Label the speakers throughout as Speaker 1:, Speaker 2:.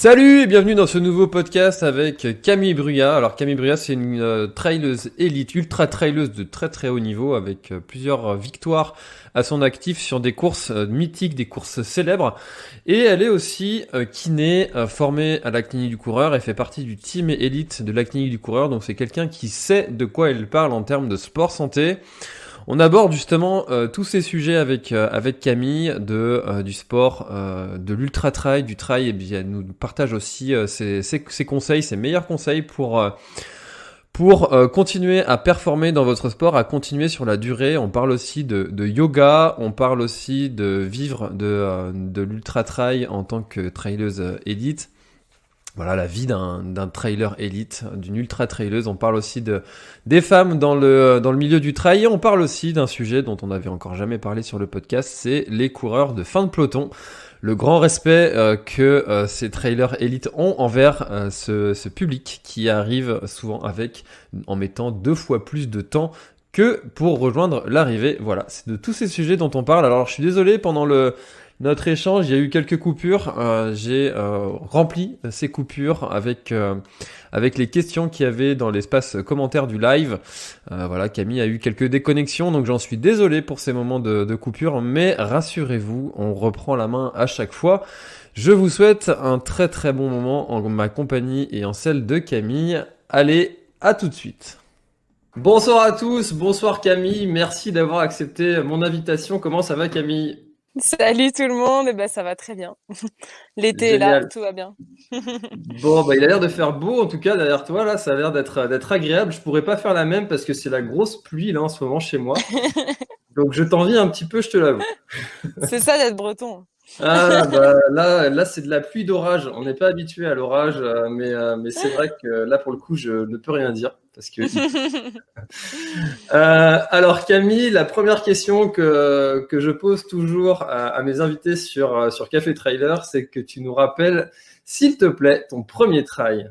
Speaker 1: Salut et bienvenue dans ce nouveau podcast avec Camille Bruyat. Alors Camille Bruyat, c'est une traileuse élite, ultra traileuse de très très haut niveau avec plusieurs victoires à son actif sur des courses mythiques, des courses célèbres. Et elle est aussi kiné, formée à la clinique du coureur et fait partie du team élite de la clinique du coureur. Donc c'est quelqu'un qui sait de quoi elle parle en termes de sport santé. On aborde justement tous ces sujets avec Camille du sport, de l'ultra trail, du trail, et bien elle nous partage aussi ses conseils, ses meilleurs conseils pour continuer à performer dans votre sport, à continuer sur la durée. On parle aussi de yoga, on parle aussi de vivre de l'ultra trail en tant que traileuse élite. Voilà la vie d'un trailer élite, d'une ultra traileuse. On parle aussi des femmes dans le milieu du trail. Et on parle aussi d'un sujet dont on n'avait encore jamais parlé sur le podcast, c'est les coureurs de fin de peloton. Le grand respect que ces trailers élites ont envers ce public qui arrive souvent en mettant 2 fois plus de temps que pour rejoindre l'arrivée. Voilà, c'est de tous ces sujets dont on parle. Alors je suis désolé, pendant notre échange, il y a eu quelques coupures. J'ai rempli ces coupures avec les questions qu'il y avait dans l'espace commentaire du live. Voilà, Camille a eu quelques déconnexions, donc j'en suis désolé pour ces moments de coupure, mais rassurez-vous, on reprend la main à chaque fois. Je vous souhaite un très très bon moment en ma compagnie et en celle de Camille. Allez, à tout de suite. Bonsoir à tous, bonsoir Camille, merci d'avoir accepté mon invitation. Comment ça va Camille ?
Speaker 2: Salut tout le monde, ça va très bien. L'été est là,
Speaker 1: Génial.
Speaker 2: tout va bien.
Speaker 1: Bon, bah, il a l'air de faire beau, en tout cas, derrière toi, là, ça a l'air d'être agréable. Je pourrais pas faire la même parce que c'est la grosse pluie, là, en ce moment, chez moi. Donc, je t'envie un petit peu, je te l'avoue.
Speaker 2: C'est ça d'être breton.
Speaker 1: Ah, bah, là, c'est de la pluie d'orage. On n'est pas habitué à l'orage, mais c'est vrai que là, pour le coup, je ne peux rien dire parce que alors Camille, la première question que je pose toujours à mes invités sur Café Trailer, c'est que tu nous rappelles, s'il te plaît, ton premier trail.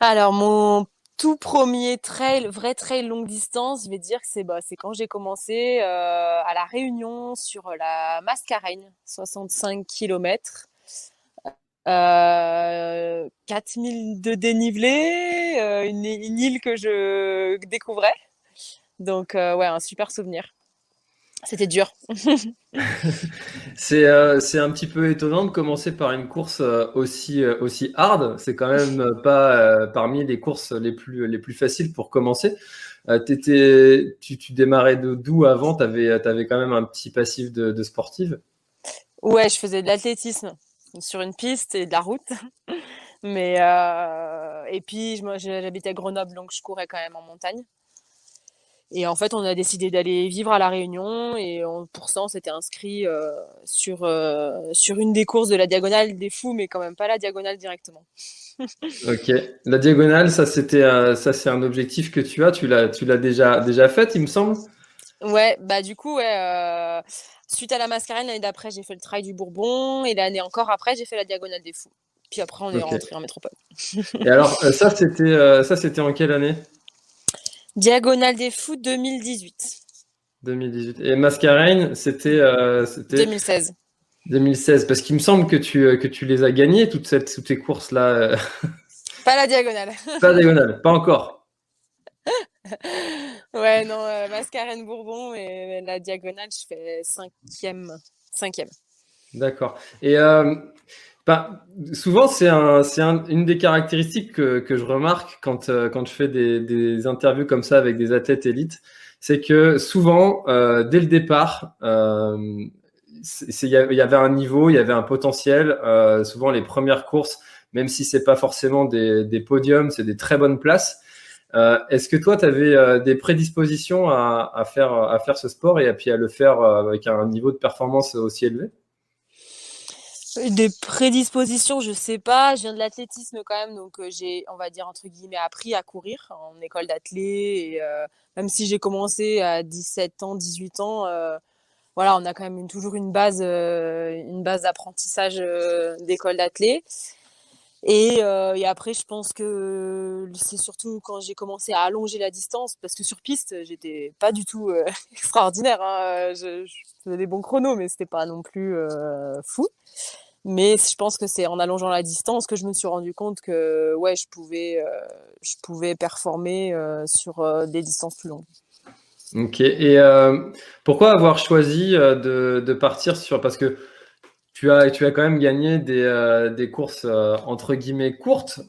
Speaker 2: Alors, mon tout premier trail, vrai trail longue distance, je vais dire que c'est quand j'ai commencé à La Réunion sur la Mascareigne, 65 km. 4000 de dénivelé, une île que je découvrais. Donc, ouais, un super souvenir. C'était dur.
Speaker 1: C'est un petit peu étonnant de commencer par une course aussi hard. C'est quand même pas parmi les courses les plus faciles pour commencer. Tu démarrais d'où avant? T'avais quand même un petit passif de sportive.
Speaker 2: Ouais, je faisais de l'athlétisme sur une piste et de la route. Mais et puis j'habitais à Grenoble, donc je courais quand même en montagne. Et en fait, on a décidé d'aller vivre à La Réunion pour ça, on s'était inscrit sur une des courses de la Diagonale des Fous, mais quand même pas la Diagonale directement.
Speaker 1: Ok. La diagonale, ça c'est un objectif que tu as. Tu l'as déjà fait, il me semble.
Speaker 2: Ouais, bah du coup, ouais, suite à la Mascarène, l'année d'après, j'ai fait le Trail du Bourbon et l'année encore après, j'ai fait la Diagonale des Fous. Puis après, on est
Speaker 1: Ok.
Speaker 2: rentré en métropole.
Speaker 1: Et alors, ça c'était en quelle année?
Speaker 2: Diagonale des Fous 2018.
Speaker 1: 2018. Et Mascareignes, c'était
Speaker 2: 2016.
Speaker 1: 2016. Parce qu'il me semble que tu les as gagnés, toutes ces courses-là.
Speaker 2: Pas la Diagonale.
Speaker 1: Pas diagonale, pas encore.
Speaker 2: Ouais, non, Mascarène Bourbon et la Diagonale, je fais cinquième. Cinquième.
Speaker 1: D'accord. Et souvent, une des caractéristiques que je remarque quand je fais des interviews comme ça avec des athlètes élites, c'est que souvent, dès le départ, il y avait un niveau, il y avait un potentiel. Souvent, les premières courses, même si c'est pas forcément des podiums, c'est des très bonnes places. Est-ce que toi, tu avais des prédispositions à faire ce sport et puis à le faire avec un niveau de performance aussi élevé?
Speaker 2: Des prédispositions, je sais pas. Je viens de l'athlétisme quand même, donc j'ai, on va dire, entre guillemets, appris à courir en école d'athlé. Et même si j'ai commencé à 17 ans, 18 ans, voilà, on a quand même toujours une base d'apprentissage d'école d'athlé. Et après, je pense que c'est surtout quand j'ai commencé à allonger la distance, parce que sur piste, j'étais pas du tout extraordinaire, hein. Je faisais des bons chronos, mais c'était pas non plus fou. Mais je pense que c'est en allongeant la distance que je me suis rendu compte que ouais, je pouvais performer sur des distances plus longues.
Speaker 1: Ok. Et pourquoi avoir choisi de partir sur... Parce que tu as quand même gagné des courses entre guillemets courtes,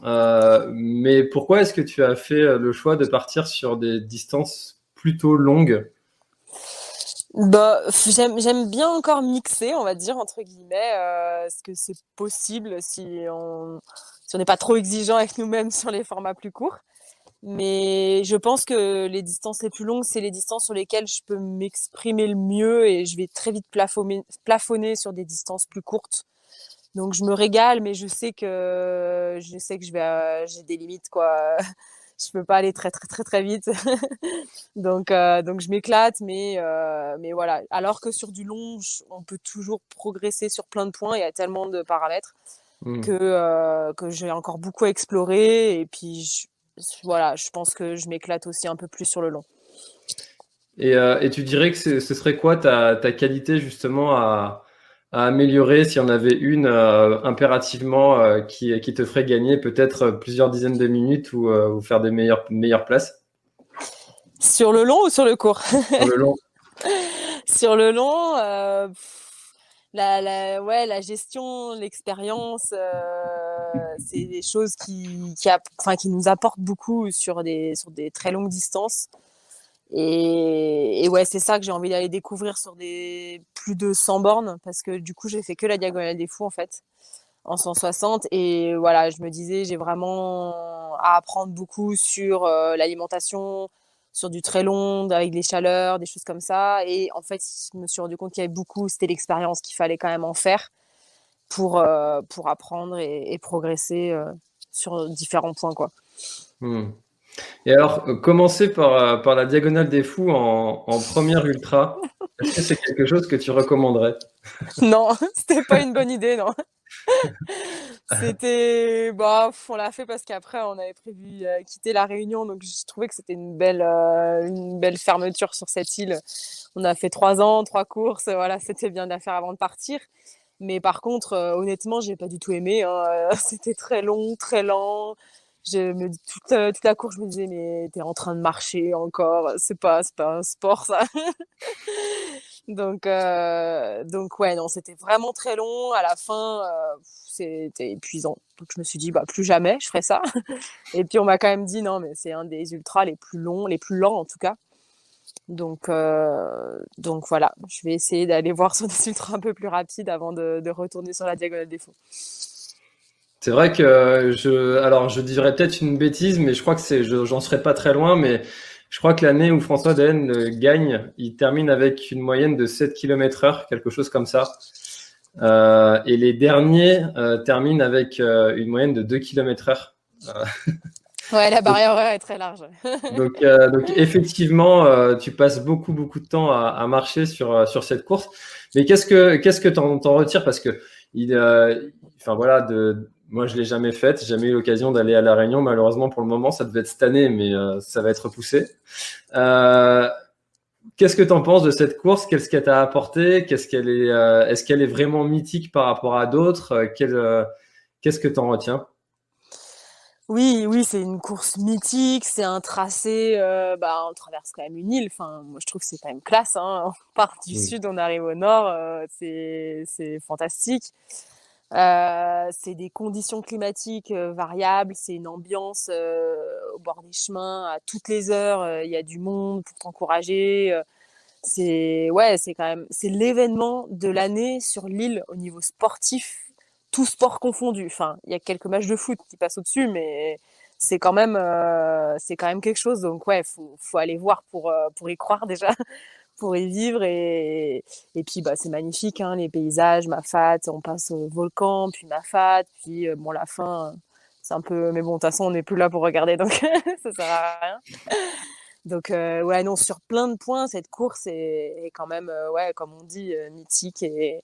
Speaker 1: mais pourquoi est-ce que tu as fait le choix de partir sur des distances plutôt longues?
Speaker 2: Bah, j'aime bien encore mixer, on va dire entre guillemets, ce que c'est possible si on n'est pas trop exigeant avec nous-mêmes sur les formats plus courts. Mais je pense que les distances les plus longues, c'est les distances sur lesquelles je peux m'exprimer le mieux et je vais très vite plafonner sur des distances plus courtes. Donc je me régale, mais je sais que j'ai des limites quoi. Je peux pas aller très très très très vite. Donc je m'éclate, mais voilà. Alors que sur du long, on peut toujours progresser sur plein de points. Il y a tellement de paramètres
Speaker 1: Hmm.
Speaker 2: que j'ai encore beaucoup à explorer. Et puis voilà, je pense que je m'éclate aussi un peu plus sur le long.
Speaker 1: Et tu dirais que ce serait quoi ta qualité justement à améliorer si on avait une impérativement qui te ferait gagner peut-être plusieurs dizaines de minutes ou faire des meilleures places
Speaker 2: Sur le long ou sur le court?
Speaker 1: sur le long?
Speaker 2: Sur le long, ouais, la gestion, l'expérience, c'est des choses qui nous apportent beaucoup sur des très longues distances. Et ouais, c'est ça que j'ai envie d'aller découvrir sur des plus de 100 bornes, parce que du coup, j'ai fait que la Diagonale des Fous, en fait, en 160. Et voilà, je me disais, j'ai vraiment à apprendre beaucoup sur l'alimentation, sur du très long, avec les chaleurs, des choses comme ça. Et en fait, je me suis rendu compte qu'il y avait beaucoup, c'était l'expérience qu'il fallait quand même en faire pour apprendre et progresser sur différents points, quoi.
Speaker 1: Hmm. Et alors, commencer par la Diagonale des Fous en première ultra, est-ce que c'est quelque chose que tu recommanderais?
Speaker 2: Non, c'était pas une bonne idée, non. C'était, bah, on l'a fait parce qu'après, on avait prévu quitter la Réunion, donc je trouvais que c'était une belle fermeture sur cette île. On a fait 3 ans, 3 courses, voilà, c'était bien de la faire avant de partir. Mais par contre, honnêtement, j'ai pas du tout aimé, hein. C'était très long, très lent. Toute la course, je me disais, mais t'es en train de marcher encore, c'est pas un sport, ça. Donc ouais, non, c'était vraiment très long. À la fin, c'était épuisant. Donc je me suis dit, bah plus jamais, je ferai ça. Et puis on m'a quand même dit, non, mais c'est un des ultras les plus longs, les plus lents en tout cas. Donc voilà, je vais essayer d'aller voir sur des ultras un peu plus rapides avant de retourner sur la Diagonale des Fous.
Speaker 1: C'est vrai que alors je dirais peut-être une bêtise, mais je crois que j'en serais pas très loin, mais je crois que l'année où François Daen gagne, il termine avec une moyenne de 7 km/h, quelque chose comme ça. Et les derniers terminent avec une moyenne de 2 km/h.
Speaker 2: Ouais, la
Speaker 1: Donc,
Speaker 2: barrière horaire est très large.
Speaker 1: donc effectivement, tu passes beaucoup de temps à marcher sur cette course. Mais qu'est-ce que t'en retires? Parce que enfin voilà, moi je l'ai jamais faite, j'ai jamais eu l'occasion d'aller à La Réunion. Malheureusement pour le moment, ça devait être cette année, mais ça va être repoussé. Euh, Qu'est-ce que tu en penses de cette course? Qu'est-ce qu'elle t'a apporté? Est-ce qu'elle est vraiment mythique par rapport à d'autres? Qu'est-ce que tu en retiens?
Speaker 2: Oui, oui, c'est une course mythique, c'est un tracé, bah, on traverse quand même une île. Enfin, moi, je trouve que c'est quand même classe, hein. On part du
Speaker 1: Mm.
Speaker 2: sud, on arrive au nord, c'est fantastique. C'est des conditions climatiques variables, c'est une ambiance au bord des chemins à toutes les heures. Il y a du monde pour t'encourager. C'est quand même c'est l'événement de l'année sur l'île au niveau sportif, tout sport confondu. Enfin, il y a quelques matchs de foot qui passent au-dessus, mais c'est quand même quelque chose. Donc ouais, faut aller voir pour y croire déjà, pour y vivre et puis bah c'est magnifique hein, les paysages, Mafat, on passe au volcan, puis Mafat, puis bon la fin c'est un peu mais bon de toute façon on n'est plus là pour regarder donc ça sert à rien. Donc ouais non sur plein de points cette course est quand même ouais comme on dit mythique et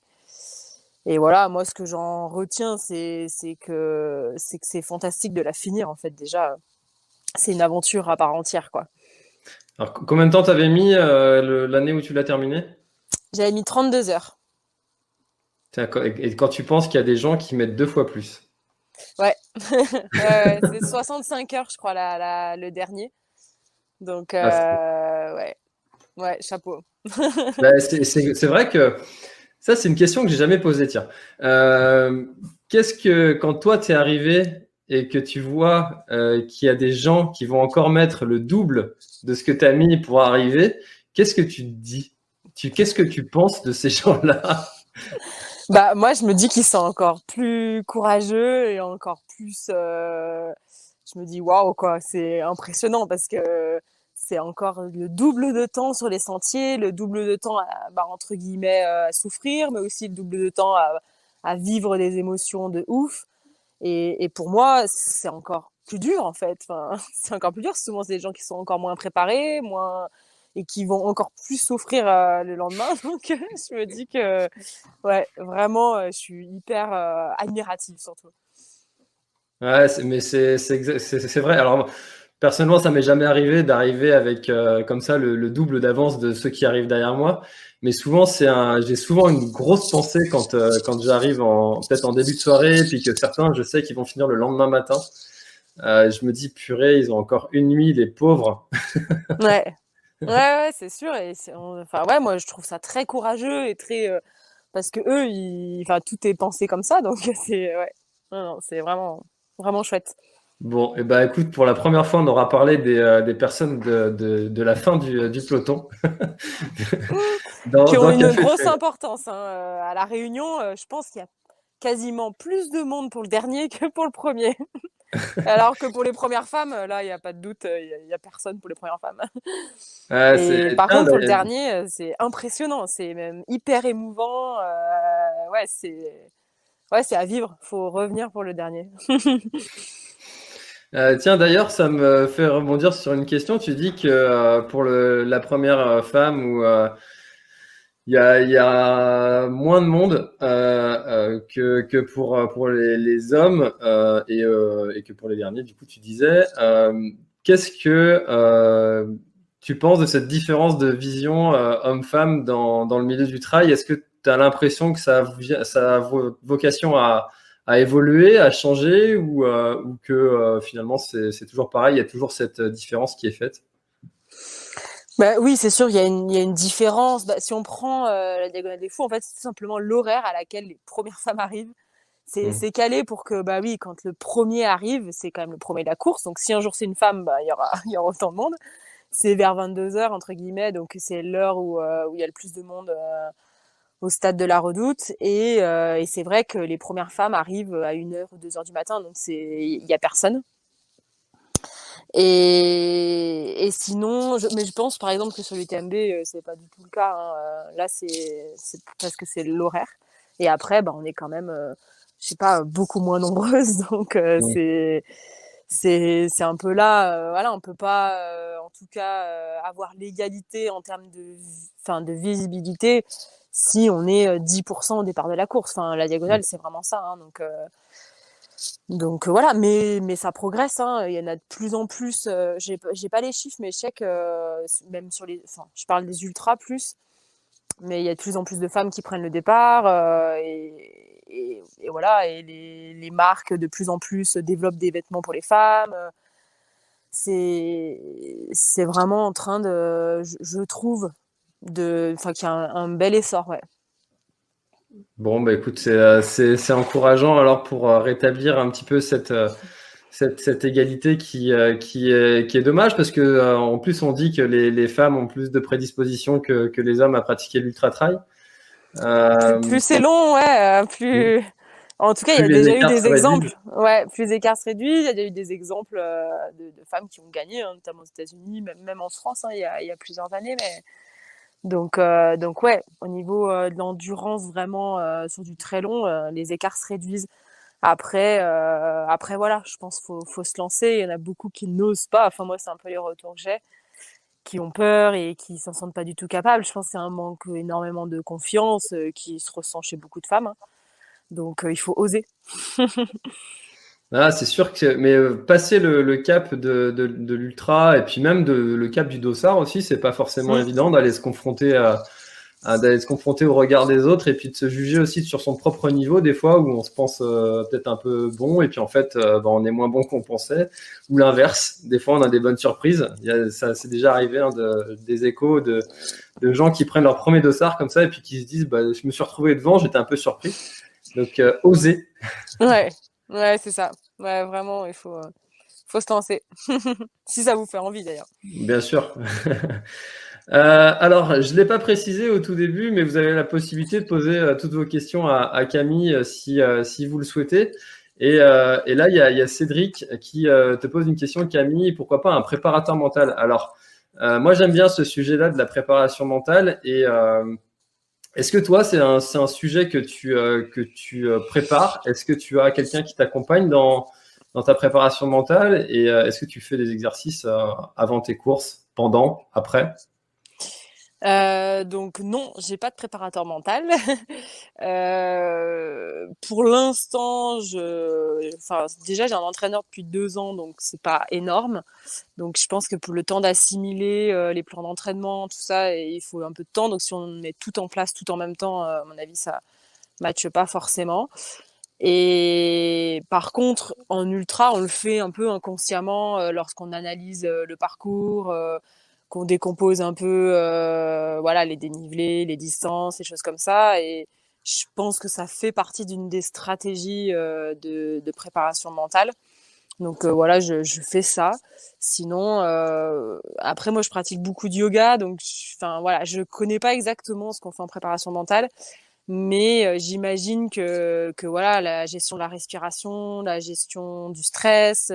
Speaker 2: voilà moi ce que j'en retiens c'est que c'est fantastique de la finir en fait déjà c'est une aventure à part entière quoi.
Speaker 1: Alors, combien de temps t'avais mis l'année où tu l'as terminé?
Speaker 2: J'avais mis 32 heures.
Speaker 1: Et quand tu penses qu'il y a des gens qui mettent 2 fois plus.
Speaker 2: Ouais, c'est 65 heures, je crois, le dernier. Donc,
Speaker 1: Ah,
Speaker 2: ouais, ouais, chapeau.
Speaker 1: bah, c'est vrai que ça, c'est une question que j'ai jamais posée, tiens. Qu'est-ce que, quand toi, tu es arrivé et que tu vois qu'il y a des gens qui vont encore mettre le double de ce que tu as mis pour arriver, qu'est-ce que tu te dis? Qu'est-ce que tu penses de ces gens-là?
Speaker 2: Bah, moi, je me dis qu'ils sont encore plus courageux et encore plus. Je me dis, waouh, quoi, c'est impressionnant parce que c'est encore le double de temps sur les sentiers, le double de temps, bah, entre guillemets, à souffrir, mais aussi le double de temps à vivre des émotions de ouf. Et pour moi, c'est encore plus dur, en fait. Enfin, c'est encore plus dur. Souvent, c'est des gens qui sont encore moins préparés, moins et qui vont encore plus souffrir le lendemain. Donc, je me dis que, ouais, vraiment, je suis hyper admirative, surtout.
Speaker 1: Ouais, mais c'est vrai. Alors, personnellement, ça m'est jamais arrivé d'arriver avec comme ça le double d'avance de ceux qui arrivent derrière moi. Mais souvent, j'ai souvent une grosse pensée quand j'arrive peut-être en début de soirée, puis que certains, je sais qu'ils vont finir le lendemain matin. Je me dis, purée, ils ont encore une nuit, les pauvres.
Speaker 2: Ouais, ouais, ouais, c'est sûr. Et enfin, ouais, moi, je trouve ça très courageux et très. Parce que eux, enfin, tout est pensé comme ça. Donc, c'est. Ouais. Non, non, c'est vraiment, vraiment chouette.
Speaker 1: Bon, et ben écoute, pour la première fois, on aura parlé des personnes de la fin du peloton
Speaker 2: Qui ont
Speaker 1: dans
Speaker 2: une
Speaker 1: Café
Speaker 2: grosse
Speaker 1: Trail.
Speaker 2: importance, hein. À La Réunion, je pense qu'il y a quasiment plus de monde pour le dernier que pour le premier. Alors que pour les premières femmes, là, il n'y a pas de doute, il y a personne pour les premières femmes. Et par
Speaker 1: Tiens,
Speaker 2: contre, pour le dernier, c'est impressionnant, c'est même hyper émouvant. Ouais, c'est à vivre. Faut revenir pour le dernier.
Speaker 1: tiens, d'ailleurs, ça me fait rebondir sur une question. Tu dis que pour la première femme où il y a moins de monde que pour les hommes et que pour les derniers, du coup, tu disais, qu'est-ce que tu penses de cette différence de vision homme-femme dans le milieu du trail? Est-ce que tu as l'impression que ça a vocation à évoluer, à changer ou que finalement c'est toujours pareil, il y a toujours cette différence qui est faite?
Speaker 2: Bah, oui, c'est sûr, il y a une différence. Bah, si on prend la Diagonale des Fous, en fait, c'est tout simplement l'horaire à laquelle les premières femmes arrivent.
Speaker 1: Hmm.
Speaker 2: C'est calé pour que, bah oui, quand le premier arrive, c'est quand même le premier de la course. Donc, si un jour c'est une femme, bah, il y aura autant de monde. C'est vers 22 heures, entre guillemets. Donc, c'est l'heure où il y a le plus de monde au stade de la Redoute. Et c'est vrai que les premières femmes arrivent à 1 heure ou 2 heures du matin. Donc, il y a personne. Et sinon, mais je pense par exemple que sur l'UTMB, c'est pas du tout le cas, hein. Là, c'est parce que c'est l'horaire. Et après, bah, on est quand même, je sais pas, beaucoup moins nombreuses. Donc,
Speaker 1: Hmm.
Speaker 2: c'est un peu là, voilà, on peut pas, en tout cas, avoir l'égalité en termes enfin, de visibilité si on est 10% au départ de la course. Enfin, la diagonale, c'est vraiment ça, hein. Donc voilà, mais ça progresse, hein. Il y en a de plus en plus. J'ai pas les chiffres, mais je sais que même sur enfin, je parle des ultras plus, mais il y a de plus en plus de femmes qui prennent le départ et voilà, et les marques de plus en plus développent des vêtements pour les femmes. C'est vraiment en train de, je trouve, enfin, qu'il y a un bel essor, ouais.
Speaker 1: Bon, bah écoute, c'est encourageant alors pour rétablir un petit peu cette égalité qui est dommage parce que en plus on dit que les femmes ont plus de prédisposition que les hommes à pratiquer l'ultra trail.
Speaker 2: Plus c'est long, ouais, plus. En tout cas, il y
Speaker 1: Plus
Speaker 2: a
Speaker 1: les
Speaker 2: déjà eu
Speaker 1: écarts
Speaker 2: des
Speaker 1: se réduisent.
Speaker 2: exemples. Ouais, plus les écarts se réduisent. Il y a déjà eu des exemples de femmes qui ont gagné, hein, notamment aux États-Unis, même en France, hein, il y a plusieurs années. Mais donc ouais, au niveau de l'endurance vraiment sur du très long, les écarts se réduisent. Après voilà, je pense faut se lancer. Il y en a beaucoup qui n'osent pas. Enfin moi, c'est un peu les retours que j'ai, qui ont peur et qui s'en sentent pas du tout capables. Je pense que c'est un manque énormément de confiance qui se ressent chez beaucoup de femmes, hein. Donc il faut oser.
Speaker 1: Ah, c'est sûr que, mais passer le cap de l'ultra et puis même le cap du dossard aussi, c'est pas forcément
Speaker 2: Mm.
Speaker 1: évident d'aller se confronter d'aller se confronter au regard des autres et puis de se juger aussi sur son propre niveau des fois où on se pense peut-être un peu bon et puis en fait on est moins bon qu'on pensait ou l'inverse. Des fois on a des bonnes surprises. Ça c'est déjà arrivé des échos de gens qui prennent leur premier dossard comme ça et puis qui se disent je me suis retrouvé devant, j'étais un peu surpris. Donc oser.
Speaker 2: Ouais, ouais, c'est ça. Ouais, vraiment, faut se lancer. Si ça vous fait envie d'ailleurs.
Speaker 1: Bien sûr. Alors, je ne l'ai pas précisé au tout début, mais vous avez la possibilité de poser toutes vos questions à Camille si vous le souhaitez. Et là, il y a Cédric qui te pose une question, Camille, pourquoi pas un préparateur mental? Alors, moi, j'aime bien ce sujet-là de la préparation mentale. Et est-ce que toi, c'est un sujet que tu prépares? Est-ce que tu as quelqu'un qui t'accompagne dans ta préparation mentale? Et est-ce que tu fais des exercices avant tes courses, pendant, après?
Speaker 2: Donc non, j'ai pas de préparateur mental. Pour l'instant, déjà j'ai un entraîneur depuis 2 ans, donc c'est pas énorme. Donc je pense que pour le temps d'assimiler les plans d'entraînement, tout ça, il faut un peu de temps. Donc si on met tout en place tout en même temps, à mon avis, ça matche pas forcément. Et par contre, en ultra, on le fait un peu inconsciemment lorsqu'on analyse le parcours, qu'on décompose un peu voilà, les dénivelés, les distances, les choses comme ça. Et je pense que ça fait partie d'une des stratégies de préparation mentale. Donc voilà, je fais ça. Sinon, après, moi, je pratique beaucoup de yoga. Donc, enfin, voilà, je connais pas exactement ce qu'on fait en préparation mentale. Mais j'imagine que voilà, la gestion de la respiration, la gestion du stress,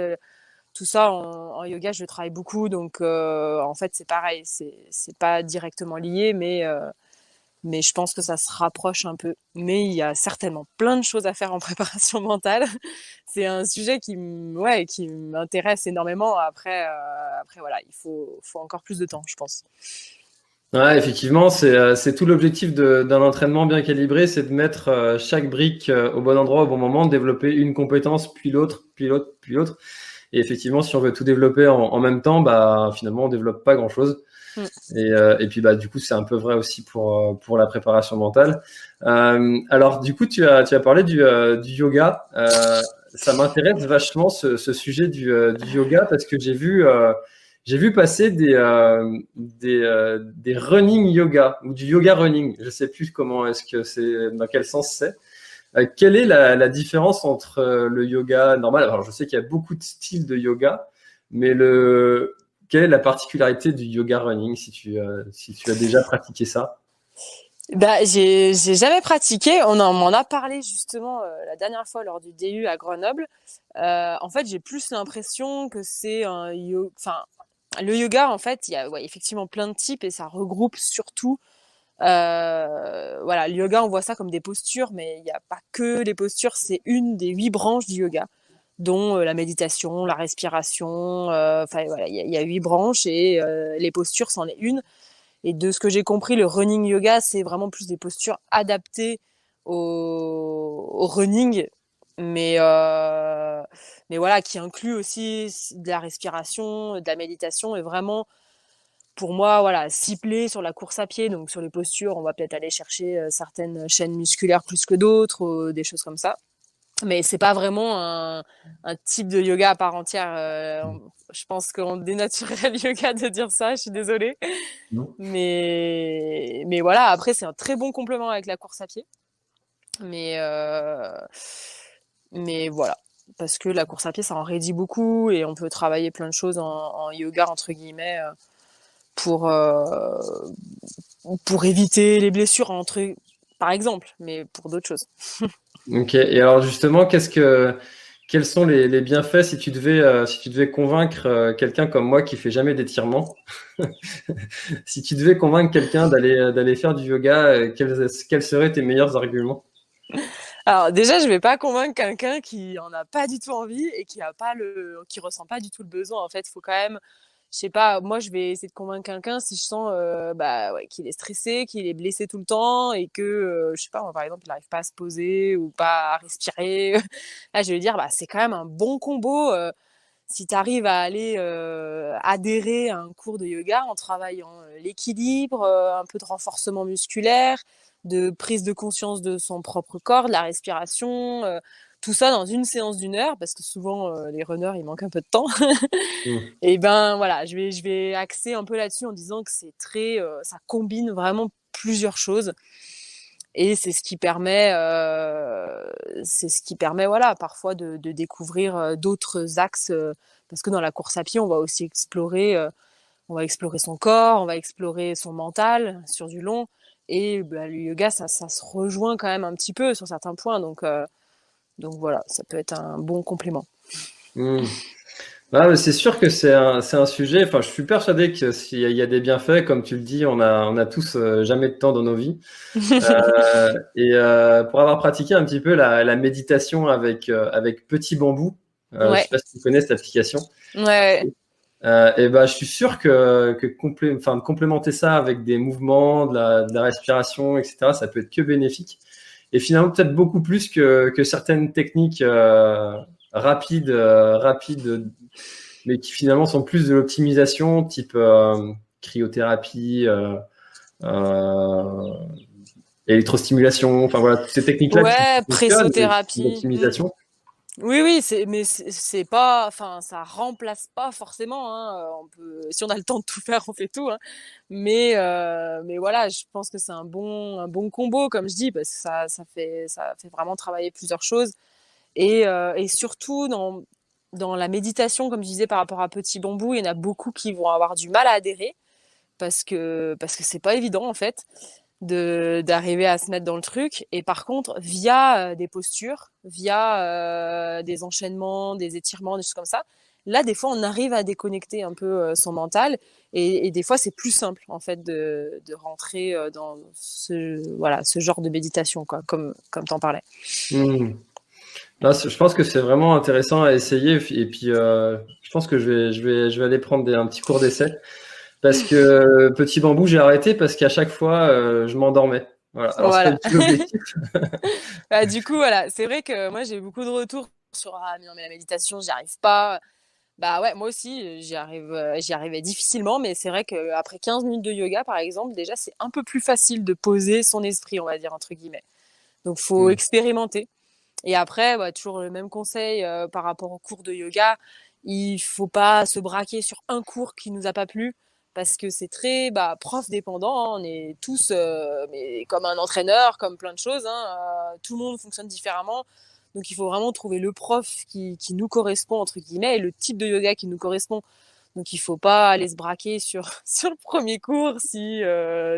Speaker 2: tout ça en yoga, je le travaille beaucoup. Donc en fait, c'est pareil, c'est pas directement lié, mais je pense que ça se rapproche un peu. Mais il y a certainement plein de choses à faire en préparation mentale. C'est un sujet ouais, qui m'intéresse énormément. Après voilà, faut encore plus de temps, je pense.
Speaker 1: Ouais, effectivement, c'est tout l'objectif d'un entraînement bien calibré, c'est de mettre chaque brique au bon endroit au bon moment, de développer une compétence, puis l'autre, puis l'autre, puis l'autre. Et effectivement, si on veut tout développer en même temps, finalement, on développe pas grand-chose.
Speaker 2: Mm.
Speaker 1: Et puis, du coup, c'est un peu vrai aussi pour la préparation mentale. Alors, du coup, tu as parlé du yoga. Ça m'intéresse vachement ce sujet du yoga parce que j'ai vu passer des running yoga ou du yoga running. Je sais plus comment est-ce que c'est, dans quel sens c'est. Quelle est la différence entre le yoga normal? Alors, je sais qu'il y a beaucoup de styles de yoga, mais quelle est la particularité du yoga running si tu as déjà pratiqué ça?
Speaker 2: Bah, j'ai jamais pratiqué. M'en a parlé justement la dernière fois lors du DU à Grenoble. En fait, j'ai plus l'impression que c'est enfin, le yoga, en fait, il y a ouais, effectivement plein de types et ça regroupe surtout voilà, le yoga, on voit ça comme des postures, mais il n'y a pas que les postures, c'est une des 8 branches du yoga, dont la méditation, la respiration, enfin voilà, il y a 8 branches et les postures, c'en est une. Et de ce que j'ai compris, le running yoga, c'est vraiment plus des postures adaptées au running, mais, euh, mais voilà, qui inclut aussi de la respiration, de la méditation et vraiment pour moi, voilà, cibler sur la course à pied, donc sur les postures, on va peut-être aller chercher certaines chaînes musculaires plus que d'autres, des choses comme ça. Mais c'est pas vraiment un type de yoga à part entière. Je pense qu'on dénaturerait le yoga de dire ça, je suis désolée.
Speaker 1: Non.
Speaker 2: Mais voilà, après, c'est un très bon complément avec la course à pied. Mais, euh, mais voilà, parce que la course à pied, ça en raidit beaucoup et on peut travailler plein de choses en yoga, entre guillemets, pour, euh, pour éviter les blessures, par exemple, mais pour d'autres choses.
Speaker 1: Ok. Et alors justement, quels sont les bienfaits si tu devais convaincre quelqu'un comme moi qui fait jamais d'étirement, si tu devais convaincre quelqu'un d'aller faire du yoga, quels seraient tes meilleurs arguments?
Speaker 2: Alors déjà, je vais pas convaincre quelqu'un qui en a pas du tout envie et qui ressent pas du tout le besoin. En fait, il faut quand même, je sais pas, moi je vais essayer de convaincre quelqu'un si je sens bah ouais, qu'il est stressé, qu'il est blessé tout le temps et que je sais pas, moi, par exemple, il n'arrive pas à se poser ou pas à respirer. Là, je vais lui dire bah c'est quand même un bon combo. si tu arrives à aller adhérer à un cours de yoga en travaillant l'équilibre, un peu de renforcement musculaire, de prise de conscience de son propre corps, de la respiration, tout ça dans une séance d'1 heure, parce que souvent les runners, ils manquent un peu de temps.
Speaker 1: Mm.
Speaker 2: Et ben voilà, je vais axer un peu là-dessus en disant que c'est très, ça combine vraiment plusieurs choses. Et c'est ce qui permet voilà, parfois de découvrir d'autres axes, parce que dans la course à pied, on va aussi on va explorer son corps, on va explorer son mental sur du long. Et bah, le yoga, ça se rejoint quand même un petit peu sur certains points. Donc voilà, ça peut être un bon complément.
Speaker 1: Mm. Ah, mais c'est sûr que c'est un sujet. Enfin, je suis persuadé que s'il y a des bienfaits, comme tu le dis, on a tous jamais de temps dans nos vies. Et pour avoir pratiqué un petit peu la méditation avec Petit Bambou, je
Speaker 2: Ouais,
Speaker 1: sais pas si tu connais cette application.
Speaker 2: ouais,
Speaker 1: Et ben, je suis sûr de complémenter ça avec des mouvements, de la respiration, etc., ça peut être que bénéfique. Et finalement, peut-être beaucoup plus que certaines techniques rapides, mais qui finalement sont plus de l'optimisation, type cryothérapie, euh, électrostimulation, enfin voilà, toutes ces techniques-là qui
Speaker 2: ouais,
Speaker 1: fonctionnent, mais qui sont
Speaker 2: pressothérapie.
Speaker 1: d'optimisation.
Speaker 2: Oui, oui, mais c'est pas, enfin, ça remplace pas forcément, hein. Si on a le temps de tout faire, on fait tout, hein. Mais voilà, je pense que c'est un bon combo, comme je dis, parce que ça fait vraiment travailler plusieurs choses. Et surtout dans la méditation, comme je disais par rapport à Petit Bambou, il y en a beaucoup qui vont avoir du mal à adhérer parce que c'est pas évident en fait d'arriver à se mettre dans le truc. Et par contre, via des postures, via des enchaînements, des étirements, des choses comme ça, là, des fois, on arrive à déconnecter un peu son mental. Et des fois, c'est plus simple, en fait, de rentrer dans voilà, ce genre de méditation, quoi, comme t'en parlais.
Speaker 1: Hmm. Là, je pense que c'est vraiment intéressant à essayer. Et puis, je pense que je vais aller prendre un petit cours d'essai. Parce que Petit Bambou, j'ai arrêté parce qu'à chaque fois, je m'endormais. Voilà. Alors, c'est pas
Speaker 2: Voilà.
Speaker 1: du tout l'objectif.
Speaker 2: Bah, du coup, voilà, c'est vrai que moi, j'ai eu beaucoup de retours sur ah, mais non, mais la méditation, j'y arrive pas. Bah ouais, moi aussi, j'y arrivais difficilement, mais c'est vrai qu'après 15 minutes de yoga, par exemple, déjà, c'est un peu plus facile de poser son esprit, on va dire, entre guillemets. Donc, faut
Speaker 1: Hmm.
Speaker 2: expérimenter. Et après, bah, toujours le même conseil par rapport au cours de yoga, il faut pas se braquer sur un cours qui nous a pas plu, parce que c'est très bah, prof dépendant, hein. On est tous mais comme un entraîneur, comme plein de choses, hein, tout le monde fonctionne différemment. Donc il faut vraiment trouver le prof qui nous correspond, entre guillemets, et le type de yoga qui nous correspond. Donc il faut pas aller se braquer sur, sur le premier cours si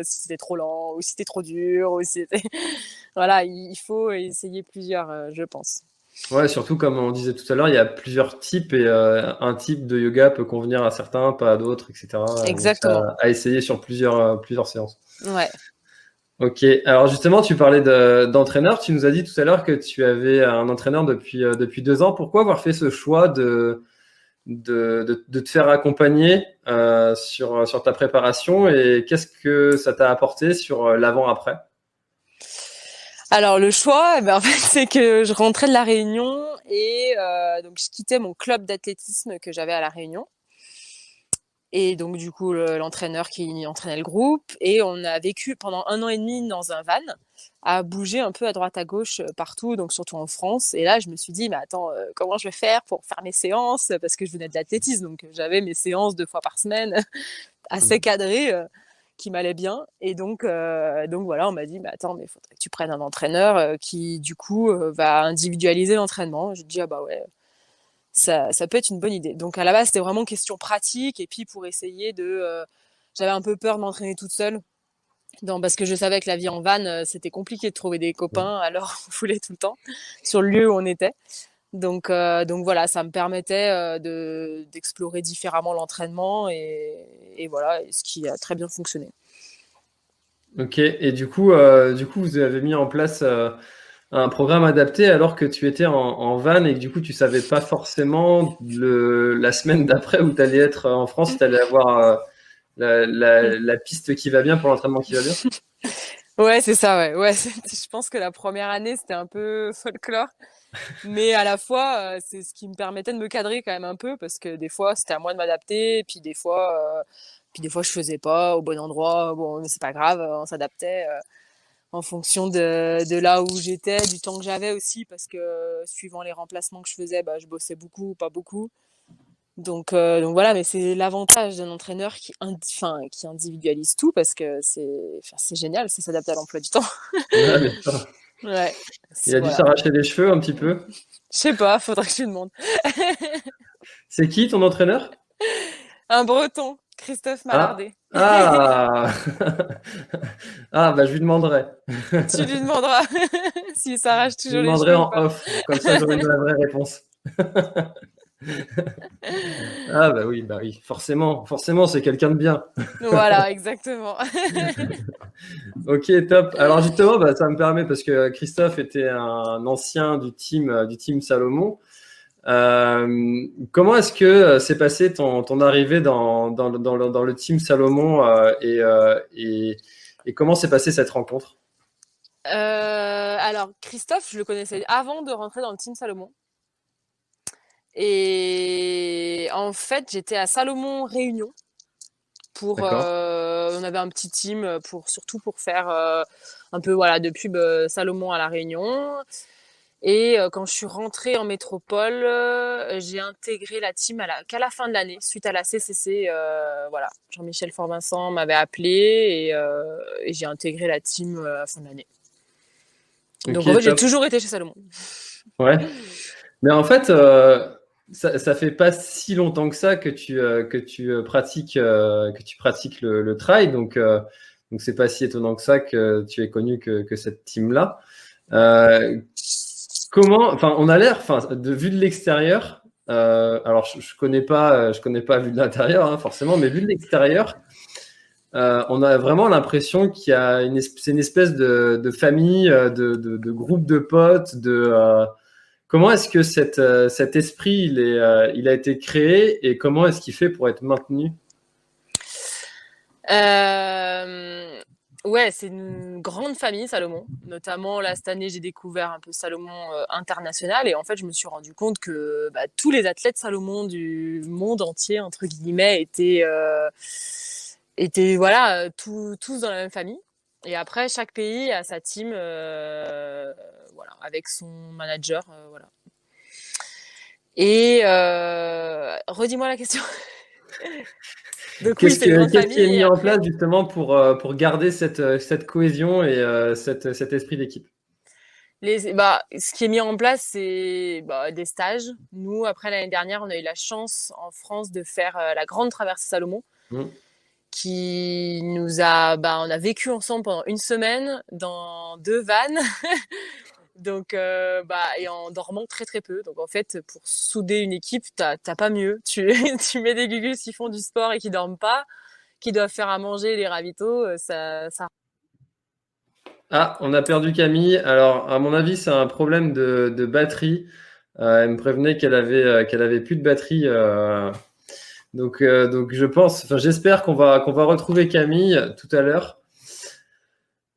Speaker 2: c'était trop lent, ou si c'était trop dur, ou si c'était... Voilà, il faut essayer plusieurs, je pense.
Speaker 1: Ouais, surtout comme on disait tout à l'heure, il y a plusieurs types et un type de yoga peut convenir à certains, pas à d'autres, etc. Donc, ça
Speaker 2: Exactement.
Speaker 1: à essayer sur plusieurs séances.
Speaker 2: Ouais.
Speaker 1: Ok, alors justement, tu parlais d'entraîneur. Tu nous as dit tout à l'heure que tu avais un entraîneur depuis 2 ans. Pourquoi avoir fait ce choix de te faire accompagner sur ta préparation et qu'est-ce que ça t'a apporté sur l'avant-après?
Speaker 2: Alors le choix, eh ben, en fait, c'est que je rentrais de La Réunion et donc je quittais mon club d'athlétisme que j'avais à La Réunion. Et donc du coup l'entraîneur qui entraînait le groupe et on a vécu pendant 1 an et demi dans un van à bouger un peu à droite à gauche partout, donc surtout en France. Et là je me suis dit mais attends, comment je vais faire pour faire mes séances, parce que je venais de l'athlétisme, donc j'avais mes séances 2 fois par semaine assez cadrées, qui m'allaient bien. Et donc voilà, on m'a dit mais attends, mais il faudrait que tu prennes un entraîneur qui du coup va individualiser l'entraînement. J'ai dit ah bah ouais, ça peut être une bonne idée. Donc à la base, c'était vraiment question pratique, et puis pour essayer j'avais un peu peur de m'entraîner toute seule, parce que je savais que la vie en van, c'était compliqué de trouver des copains, alors on voulait tout le temps sur le lieu où on était. Donc voilà, ça me permettait d'explorer différemment l'entraînement, et voilà, ce qui a très bien fonctionné.
Speaker 1: Ok, et du coup, vous avez mis en place un programme adapté alors que tu étais en van et que du coup, tu savais pas forcément la semaine d'après où tu allais être en France, tu allais avoir la piste qui va bien pour l'entraînement qui va bien.
Speaker 2: Ouais, c'est ça, ouais. Ouais, je pense que la première année, c'était un peu folklore. Mais à la fois, c'est ce qui me permettait de me cadrer quand même un peu parce que des fois, c'était à moi de m'adapter, puis des fois je faisais pas au bon endroit. Bon, mais c'est pas grave, on s'adaptait en fonction de là où j'étais, du temps que j'avais aussi, parce que suivant les remplacements que je faisais, bah, je bossais beaucoup ou pas beaucoup. Donc voilà, mais c'est l'avantage d'un entraîneur qui individualise tout parce que c'est génial, c'est s'adapter à l'emploi du temps.
Speaker 1: Ouais, bien sûr.
Speaker 2: Ouais,
Speaker 1: Il a dû
Speaker 2: voilà.
Speaker 1: s'arracher les cheveux un petit peu.
Speaker 2: Je sais pas, faudrait que je lui demande.
Speaker 1: C'est qui ton entraîneur?
Speaker 2: Un breton, Christophe
Speaker 1: Ah,
Speaker 2: Mallardet.
Speaker 1: ah, ah, bah je lui demanderai.
Speaker 2: Tu lui demanderas s'il s'arrache
Speaker 1: Je lui
Speaker 2: toujours les
Speaker 1: demanderai
Speaker 2: cheveux ou
Speaker 1: en
Speaker 2: pas.
Speaker 1: off, comme ça j'aurai la vraie réponse. Ah bah oui, forcément, forcément c'est quelqu'un de bien.
Speaker 2: Voilà, exactement.
Speaker 1: Ok, top. Alors justement, bah, ça me permet parce que Christophe était un ancien du team Salomon. Comment est-ce que s'est passé ton arrivée dans le team Salomon et comment s'est passée cette rencontre?
Speaker 2: Alors, Christophe, je le connaissais avant de rentrer dans le team Salomon. Et en fait, j'étais à Salomon Réunion
Speaker 1: D'accord.
Speaker 2: on avait un petit team surtout pour faire un peu voilà de pub Salomon à la Réunion. Et quand je suis rentrée en métropole, j'ai intégré la team qu'à la fin de l'année, suite à la CCC. Voilà, Jean-Michel Fort-Vincent m'avait appelé et j'ai intégré la team à la fin de l'année. Donc en fait,
Speaker 1: Ok,
Speaker 2: j'ai
Speaker 1: top.
Speaker 2: toujours été chez Salomon.
Speaker 1: Ouais. Mais en fait, ça fait pas si longtemps que ça que tu pratiques le trail, donc c'est pas si étonnant que ça que tu aies connu que cette team-là. Euh, enfin, on a l'air, enfin, de vue de l'extérieur. Alors, je connais pas vue de l'intérieur, hein, forcément, mais vue de l'extérieur, on a vraiment l'impression c'est une espèce de famille, de groupe de potes, comment est-ce que cet esprit il a été créé et comment est-ce qu'il fait pour être maintenu?
Speaker 2: Ouais, c'est une grande famille, Salomon. Notamment, là, cette année, j'ai découvert un peu Salomon international. Et en fait, je me suis rendu compte que bah, tous les athlètes Salomon du monde entier, entre guillemets, étaient voilà, tous dans la même famille. Et après, chaque pays a sa team voilà, avec son manager. Voilà. Et redis-moi la question. Donc oui, c'est une grande
Speaker 1: Qu'est-ce qui est
Speaker 2: famille. Et
Speaker 1: mis en place
Speaker 2: après,
Speaker 1: justement pour garder cette cohésion et cet esprit d'équipe?
Speaker 2: ce qui est mis en place, c'est bah, des stages. Nous, après l'année dernière, on a eu la chance en France de faire la grande traversée Salomon,
Speaker 1: Hmm.
Speaker 2: on a vécu ensemble pendant une semaine dans 2 vannes, donc et en dormant très très peu. Donc en fait, pour souder une équipe, t'as pas mieux. Tu mets des gugus qui font du sport et qui dorment pas, qui doivent faire à manger les ravitaux, ça.
Speaker 1: Ah, on a perdu Camille. Alors, à mon avis, c'est un problème de batterie. Elle me prévenait qu'elle avait plus de batterie. Donc je pense, enfin, j'espère qu'on va retrouver Camille tout à l'heure.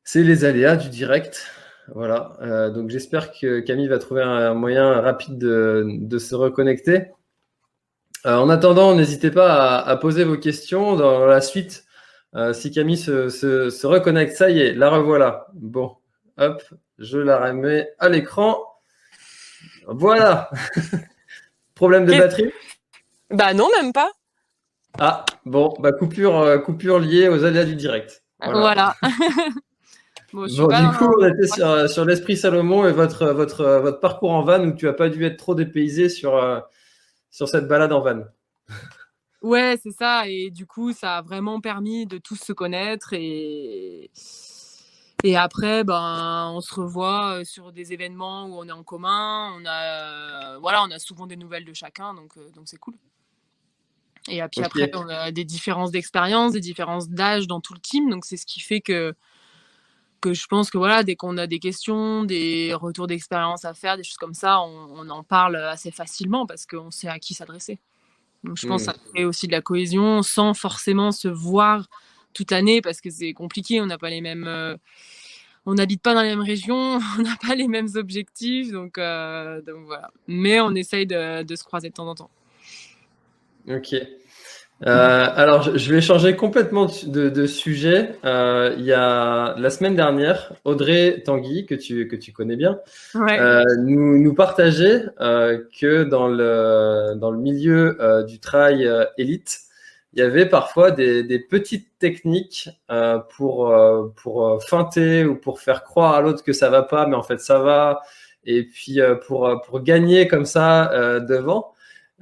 Speaker 1: C'est les aléas du direct. Voilà. Donc j'espère que Camille va trouver un moyen rapide de se reconnecter. En attendant, n'hésitez pas à poser vos questions dans la suite. Si Camille se reconnecte, ça y est, la revoilà. Bon, hop, je la remets à l'écran. Voilà. Problème de batterie?
Speaker 2: Bah non, même pas.
Speaker 1: Ah, bon, bah coupure liée aux aléas du direct. Voilà.
Speaker 2: Voilà. Bon, je suis
Speaker 1: Bon,
Speaker 2: pas
Speaker 1: du coup, on
Speaker 2: dans.
Speaker 1: était sur l'esprit Salomon et votre parcours en van où tu n'as pas dû être trop dépaysé sur cette balade en van.
Speaker 2: Ouais, c'est ça. Et du coup, ça a vraiment permis de tous se connaître. Et après, ben, on se revoit sur des événements où on est en commun. Voilà, on a souvent des nouvelles de chacun, donc c'est cool. Et puis après,
Speaker 1: Ok.
Speaker 2: on a des différences d'expérience, des différences d'âge dans tout le team. Donc c'est ce qui fait que je pense que voilà, dès qu'on a des questions, des retours d'expérience à faire, des choses comme ça, on en parle assez facilement parce qu'on sait à qui s'adresser. Donc je pense que
Speaker 1: Hmm.
Speaker 2: ça crée aussi de la cohésion sans forcément se voir toute l'année parce que c'est compliqué, on n'a pas on n'habite pas dans la même région, on n'a pas les mêmes objectifs, donc voilà. Mais on essaye de se croiser de temps en temps.
Speaker 1: Ok. Alors, je vais changer complètement de sujet. Il y a la semaine dernière, Audrey Tanguy, que tu connais bien,
Speaker 2: Ouais.
Speaker 1: nous partageait que dans le milieu du trail élite, il y avait parfois des petites techniques pour feinter ou pour faire croire à l'autre que ça va pas, mais en fait ça va. Et puis pour gagner comme ça devant.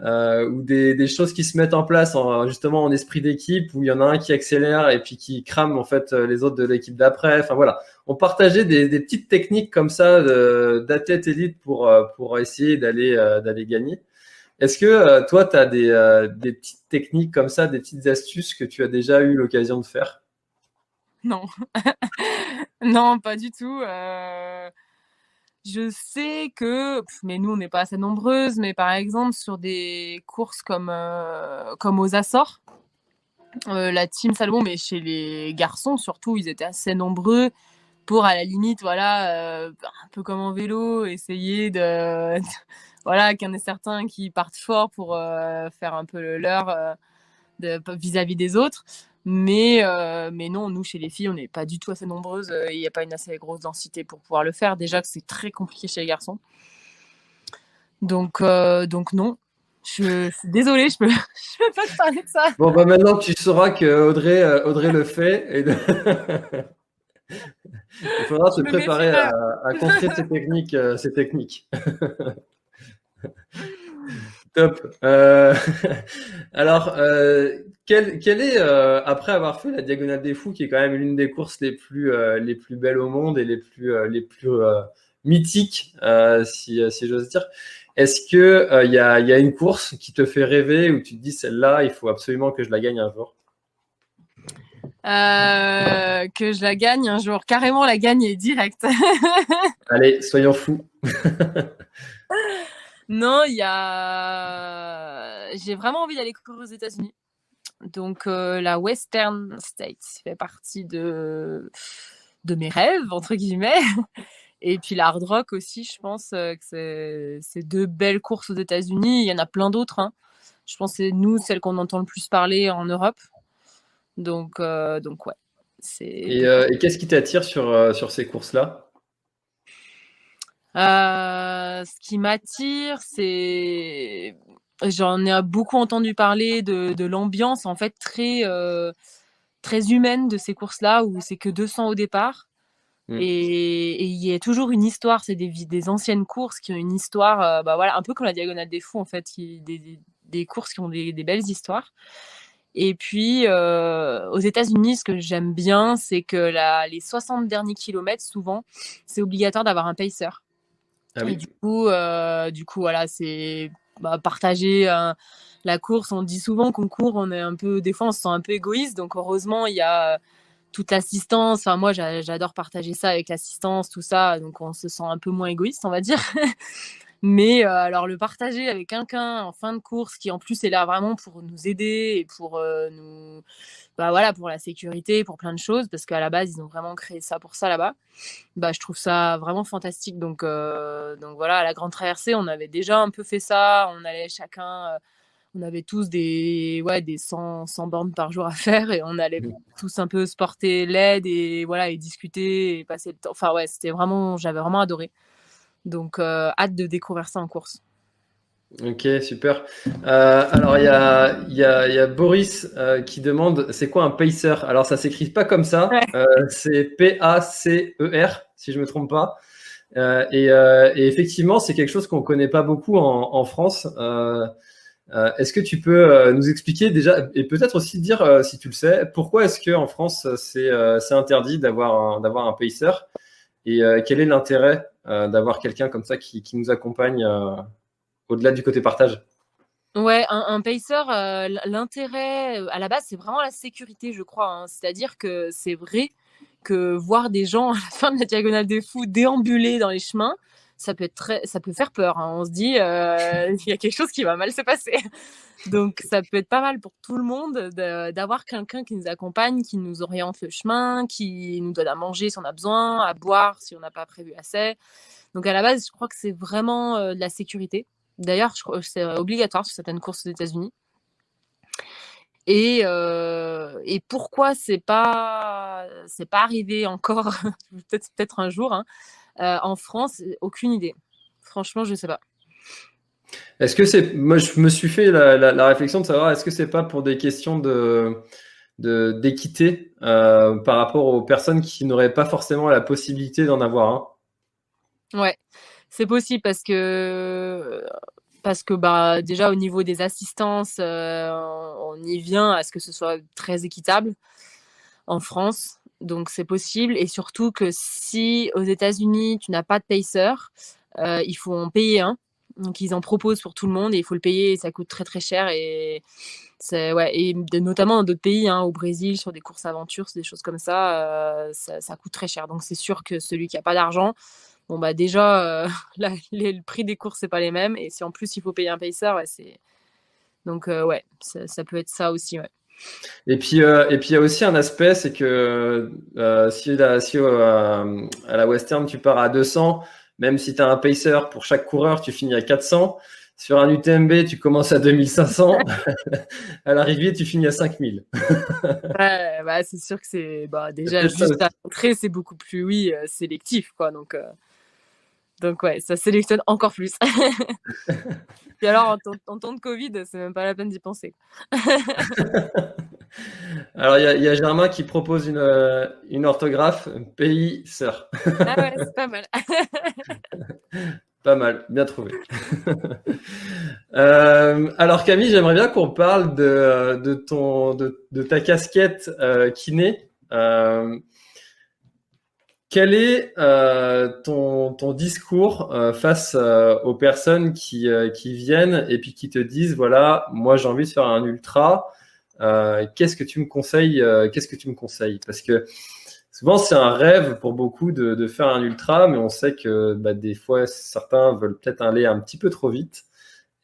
Speaker 1: Ou des choses qui se mettent en place justement en esprit d'équipe où il y en a un qui accélère et puis qui crame en fait les autres de l'équipe d'après. Enfin voilà, on partageait des petites techniques comme ça d'athlètes élite pour essayer d'aller gagner. Est-ce que toi, tu as des petites techniques comme ça, des petites astuces que tu as déjà eu l'occasion de faire?
Speaker 2: Non. Non, pas du tout. Je sais que, mais nous, on n'est pas assez nombreuses, mais par exemple, sur des courses comme aux Açores, la team Salomon, mais chez les garçons surtout, ils étaient assez nombreux pour, à la limite, voilà, un peu comme en vélo, essayer voilà, qu'il y en ait certains qui partent fort pour faire un peu le leur vis-à-vis des autres. Mais non, nous, chez les filles, on n'est pas du tout assez nombreuses. Il n'y a pas une assez grosse densité pour pouvoir le faire. Déjà que c'est très compliqué chez les garçons. Donc non. Je suis désolée, je peux pas te parler de ça.
Speaker 1: Bon, bah maintenant tu sauras que Audrey le fait. Il faudra
Speaker 2: Je
Speaker 1: te
Speaker 2: me
Speaker 1: préparer
Speaker 2: méfierais.
Speaker 1: à contrer ces techniques. Ces techniques. Top. Alors, quel est, après avoir fait la Diagonale des Fous, qui est quand même l'une des courses les plus belles au monde et les plus mythiques, si j'ose dire, est-ce que il y a une course qui te fait rêver où tu te dis celle-là, il faut absolument que je la gagne un jour?
Speaker 2: Que je la gagne un jour. Carrément la gagner direct.
Speaker 1: Allez, soyons fous.
Speaker 2: Non, j'ai vraiment envie d'aller courir aux États-Unis. Donc la Western States fait partie de mes rêves, entre guillemets. Et puis la Hard Rock aussi, je pense que c'est deux belles courses aux États-Unis. Il y en a plein d'autres, hein. Je pense que c'est nous, celles qu'on entend le plus parler en Europe. Donc ouais.
Speaker 1: Et qu'est-ce qui t'attire sur ces courses-là?
Speaker 2: Ce qui m'attire, c'est... J'en ai beaucoup entendu parler de l'ambiance, en fait, très humaine de ces courses-là, où c'est que 200 au départ. Et il y a toujours une histoire. C'est des anciennes courses qui ont une histoire, bah voilà, un peu comme la Diagonale des Fous, en fait, des courses qui ont des belles histoires. Et puis, aux États-Unis, ce que j'aime bien, c'est que les 60 derniers kilomètres, souvent, c'est obligatoire d'avoir un pacer.
Speaker 1: Ah
Speaker 2: Et
Speaker 1: oui.
Speaker 2: du coup, voilà, c'est partager la course. On dit souvent qu'on court, des fois, on se sent un peu égoïste. Donc, heureusement, il y a toute l'assistance. Enfin, moi, j'adore partager ça avec l'assistance, tout ça. Donc, on se sent un peu moins égoïste, on va dire. Mais alors, le partager avec quelqu'un en fin de course qui, en plus, est là vraiment pour nous aider et pour voilà, pour la sécurité, pour plein de choses, parce qu'à la base, ils ont vraiment créé ça pour ça là-bas. Je trouve ça vraiment fantastique. Donc voilà, à la Grande Traversée, on avait déjà un peu fait ça. On allait chacun, on avait tous des 100 bornes par jour à faire et on allait tous un peu se porter l'aide et voilà, et discuter et passer le temps. Enfin ouais, j'avais vraiment adoré. Donc hâte de découvrir ça en course.
Speaker 1: Ok, super. Alors, il y a Boris qui demande, c'est quoi un pacer? Alors, ça s'écrit pas comme ça.
Speaker 2: Ouais.
Speaker 1: C'est Pacer, si je me trompe pas. Et effectivement, c'est quelque chose qu'on connaît pas beaucoup en France. Est-ce que tu peux nous expliquer déjà, et peut-être aussi dire, si tu le sais, pourquoi est-ce que en France c'est interdit d'avoir un pacer? Et quel est l'intérêt d'avoir quelqu'un comme ça qui nous accompagne au-delà du côté partage?
Speaker 2: Ouais, un pacer, l'intérêt, à la base, c'est vraiment la sécurité, je crois, hein. C'est-à-dire que c'est vrai que voir des gens à la fin de la Diagonale des Fous déambuler dans les chemins, ça peut faire peur. Hein. On se dit, il y a quelque chose qui va mal se passer. Donc, ça peut être pas mal pour tout le monde d'avoir quelqu'un qui nous accompagne, qui nous oriente le chemin, qui nous donne à manger si on a besoin, à boire si on n'a pas prévu assez. Donc, à la base, je crois que c'est vraiment de la sécurité. D'ailleurs, je crois que c'est obligatoire sur certaines courses aux États-Unis. Et pourquoi c'est pas arrivé encore, peut-être un jour, hein, en France, aucune idée. Franchement, je sais pas.
Speaker 1: Est-ce que c'est, moi je me suis fait la réflexion de savoir est-ce que c'est pas pour des questions d'équité par rapport aux personnes qui n'auraient pas forcément la possibilité d'en avoir un.
Speaker 2: Ouais, c'est possible parce que bah déjà au niveau des assistances, on y vient à ce que ce soit très équitable en France. Donc c'est possible, et surtout que si aux États-Unis tu n'as pas de pacer, il faut en payer un. Donc ils en proposent pour tout le monde et il faut le payer, et ça coûte très très cher. Et notamment dans d'autres pays, hein, au Brésil, sur des courses aventures, des choses comme ça, ça coûte très cher. Donc c'est sûr que celui qui a pas d'argent, bon bah déjà le prix des courses c'est pas les mêmes, et si en plus il faut payer un pacer, c'est donc ça peut être ça aussi, ouais.
Speaker 1: Et puis il y a aussi un aspect, c'est que si à la Western tu pars à 200, même si tu as un pacer pour chaque coureur, tu finis à 400. Sur un UTMB, tu commences à 2500. À l'arrivée, tu finis à 5000.
Speaker 2: Ouais, bah, c'est sûr que c'est déjà juste à l'entrée, c'est beaucoup plus sélectif, quoi. Donc ouais, ça sélectionne encore plus. Et alors en temps de Covid, c'est même pas la peine d'y penser.
Speaker 1: Alors il y a Germain qui propose une orthographe, pays sœur.
Speaker 2: Ah ouais, c'est pas mal.
Speaker 1: Pas mal, bien trouvé. Alors Camille, j'aimerais bien qu'on parle de ta casquette kiné. Quel est ton discours face aux personnes qui viennent et puis qui te disent, voilà, moi j'ai envie de faire un ultra, qu'est-ce que tu me conseilles Parce que souvent c'est un rêve pour beaucoup de faire un ultra, mais on sait que des fois certains veulent peut-être aller un petit peu trop vite.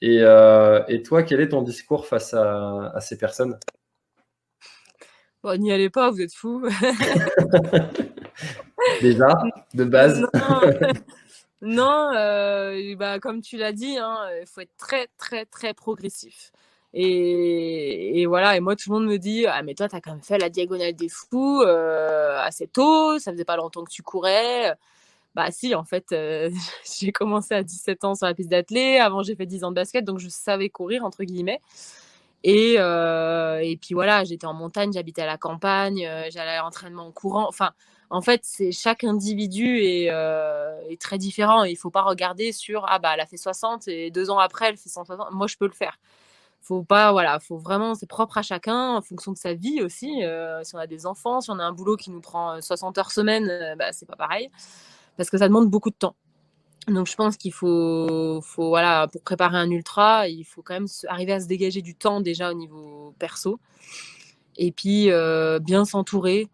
Speaker 1: Et toi, quel est ton discours face à ces personnes?
Speaker 2: Bon, n'y allez pas, vous êtes fous.
Speaker 1: Déjà, de base.
Speaker 2: Non, comme tu l'as dit, hein, il faut être très, très, très progressif. Et voilà, et moi, tout le monde me dit, ah, mais toi, t'as quand même fait la diagonale des fous assez tôt, ça faisait pas longtemps que tu courais. Bah si, en fait, j'ai commencé à 17 ans sur la piste d'athlé, avant j'ai fait 10 ans de basket, donc je savais courir, entre guillemets. Et puis voilà, j'étais en montagne, j'habitais à la campagne, j'allais à l'entraînement en courant. Enfin, en fait, chaque individu est très différent. Il faut pas regarder sur elle a fait 60 et 2 ans après elle fait 160. Moi, je peux le faire. Faut pas, voilà, faut vraiment, c'est propre à chacun en fonction de sa vie aussi. Si on a des enfants, si on a un boulot qui nous prend 60 heures semaine, c'est pas pareil parce que ça demande beaucoup de temps. Donc je pense qu'il faut voilà, pour préparer un ultra, il faut quand même arriver à se dégager du temps déjà au niveau perso. Et puis bien s'entourer.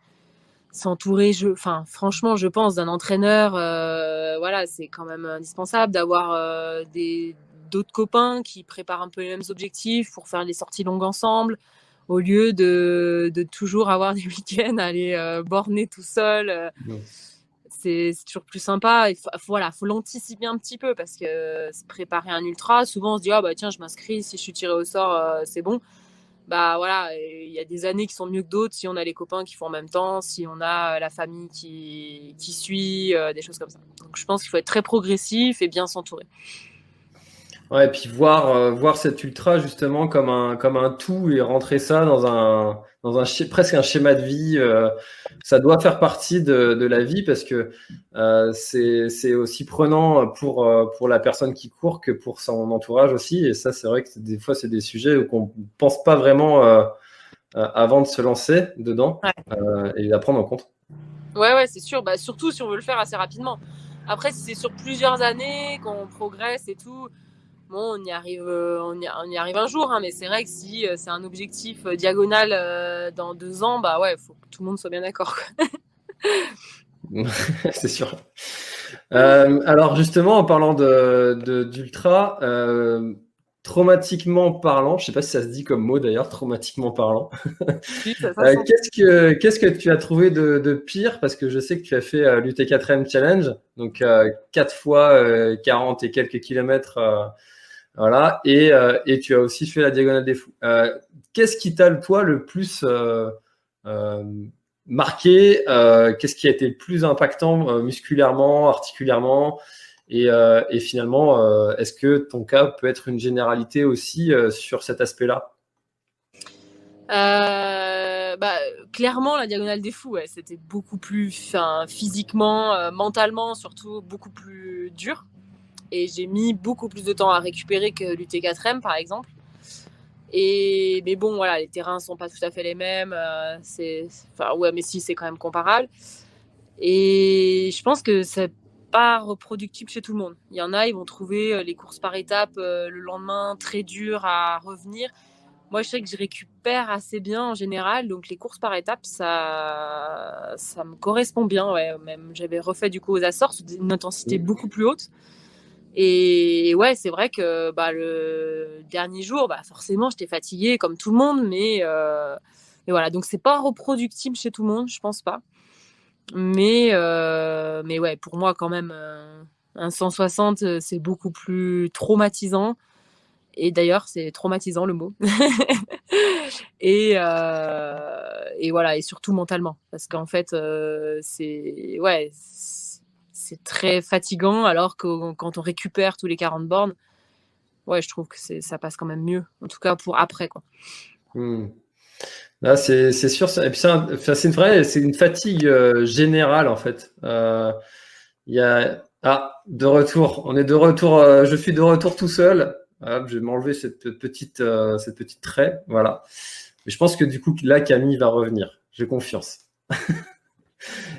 Speaker 2: Franchement, je pense d'un entraîneur, voilà, c'est quand même indispensable d'avoir d'autres copains qui préparent un peu les mêmes objectifs pour faire des sorties longues ensemble, au lieu de toujours avoir des week-ends à aller borner tout seul. C'est toujours plus sympa. Voilà, faut l'anticiper un petit peu parce que se préparer un ultra, souvent on se dit tiens, je m'inscris, si je suis tiré au sort, c'est bon. Bah voilà, il y a des années qui sont mieux que d'autres si on a les copains qui font en même temps, si on a la famille qui suit, des choses comme ça. Donc je pense qu'il faut être très progressif et bien s'entourer.
Speaker 1: Ouais, et puis voir cet ultra justement comme un tout et rentrer ça dans un presque un schéma de vie, ça doit faire partie de la vie parce que c'est aussi prenant pour la personne qui court que pour son entourage aussi. Et ça, c'est vrai que des fois, c'est des sujets qu'on pense pas vraiment avant de se lancer dedans et d'apprendre en compte.
Speaker 2: Ouais, c'est sûr. Bah, surtout si on veut le faire assez rapidement. Après, si c'est sur plusieurs années qu'on progresse et tout, bon, on y arrive un jour, hein, mais c'est vrai que si c'est un objectif diagonal dans 2 ans, bah ouais, faut que tout le monde soit bien d'accord.
Speaker 1: C'est sûr. Alors justement, en parlant d'ultra, traumatiquement parlant, je sais pas si ça se dit comme mot d'ailleurs, traumatiquement parlant.
Speaker 2: Oui, ça s'entend.
Speaker 1: Qu'est-ce que tu as trouvé de pire? Parce que je sais que tu as fait l'UT4M Challenge, donc 4 fois 40 et quelques kilomètres, voilà, et tu as aussi fait la Diagonale des Fous. Qu'est-ce qui t'a, toi, le plus euh, marqué? Qu'est-ce qui a été le plus impactant musculairement, articulairement? Et finalement, est-ce que ton cas peut être une généralité aussi sur cet aspect-là?
Speaker 2: Bah, clairement, la Diagonale des Fous, ouais, c'était beaucoup plus physiquement, mentalement, surtout beaucoup plus dur. Et j'ai mis beaucoup plus de temps à récupérer que l'UT4M, par exemple. Mais bon, voilà, les terrains sont pas tout à fait les mêmes. Ouais, mais si, c'est quand même comparable. Et je pense que c'est pas reproductible chez tout le monde. Il y en a, ils vont trouver les courses par étapes le lendemain très dures à revenir. Moi, je sais que je récupère assez bien en général, donc les courses par étapes, ça me correspond bien. Ouais. Même j'avais refait du coup aux Açores, une intensité beaucoup plus haute. Et ouais, c'est vrai que le dernier jour, forcément, j'étais fatiguée comme tout le monde, mais voilà. Donc c'est pas reproductible chez tout le monde, je pense pas. Mais ouais, pour moi quand même, un 160, c'est beaucoup plus traumatisant. Et d'ailleurs, c'est traumatisant le mot. Et voilà, et surtout mentalement, parce qu'en fait, c'est très fatigant, alors que quand on récupère tous les 40 bornes, ouais, je trouve que ça passe quand même mieux, en tout cas pour après, quoi.
Speaker 1: Hmm. Là, c'est sûr. Et puis c'est une fatigue générale en fait. Il y a de retour. On est de retour. Je suis de retour tout seul. Hop, je vais m'enlever cette petite trait. Voilà. Mais je pense que du coup là, Camille va revenir. J'ai confiance.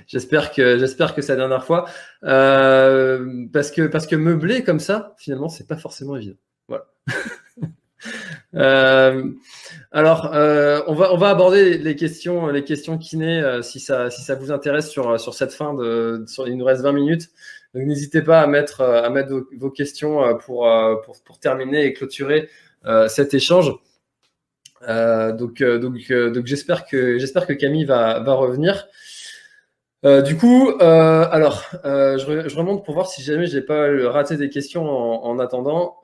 Speaker 1: J'espère que c'est la dernière fois. Parce que meubler comme ça, finalement, c'est pas forcément évident. Voilà. Euh, alors, on va aborder les questions kiné, si ça vous intéresse sur cette fin il nous reste 20 minutes. Donc, n'hésitez pas à mettre vos questions pour terminer et clôturer cet échange. Donc, j'espère que Camille va revenir. Du coup, je remonte pour voir si jamais j'ai pas raté des questions en attendant.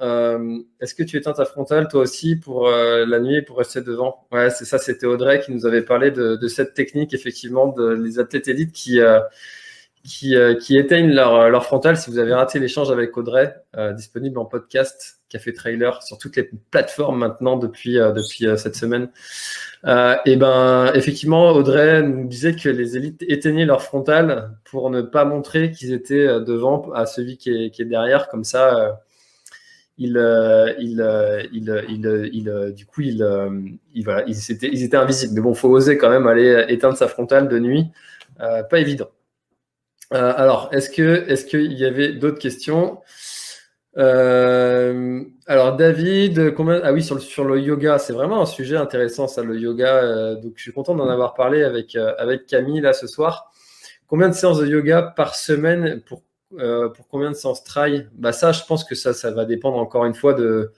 Speaker 1: Est-ce que tu éteins ta frontale toi aussi pour la nuit pour rester devant? Ouais, c'est ça, c'était Audrey qui nous avait parlé de cette technique, effectivement, les athlètes élites qui éteignent leur frontale. Si vous avez raté l'échange avec Audrey, disponible en podcast, Café Trailer, sur toutes les plateformes maintenant depuis cette semaine. Et ben, effectivement, Audrey nous disait que les élites éteignaient leur frontale pour ne pas montrer qu'ils étaient devant à celui qui est derrière. Comme ça, voilà, ils étaient invisibles. Mais bon, faut oser quand même aller éteindre sa frontale de nuit. Pas évident. Alors, est-ce qu'il y avait d'autres questions? Alors David, ah oui, sur le yoga, c'est vraiment un sujet intéressant ça, le yoga. Donc je suis content d'en avoir parlé avec Camille là ce soir. Combien de séances de yoga par semaine pour combien de séances trail? Bah ça, je pense que ça va dépendre encore une fois de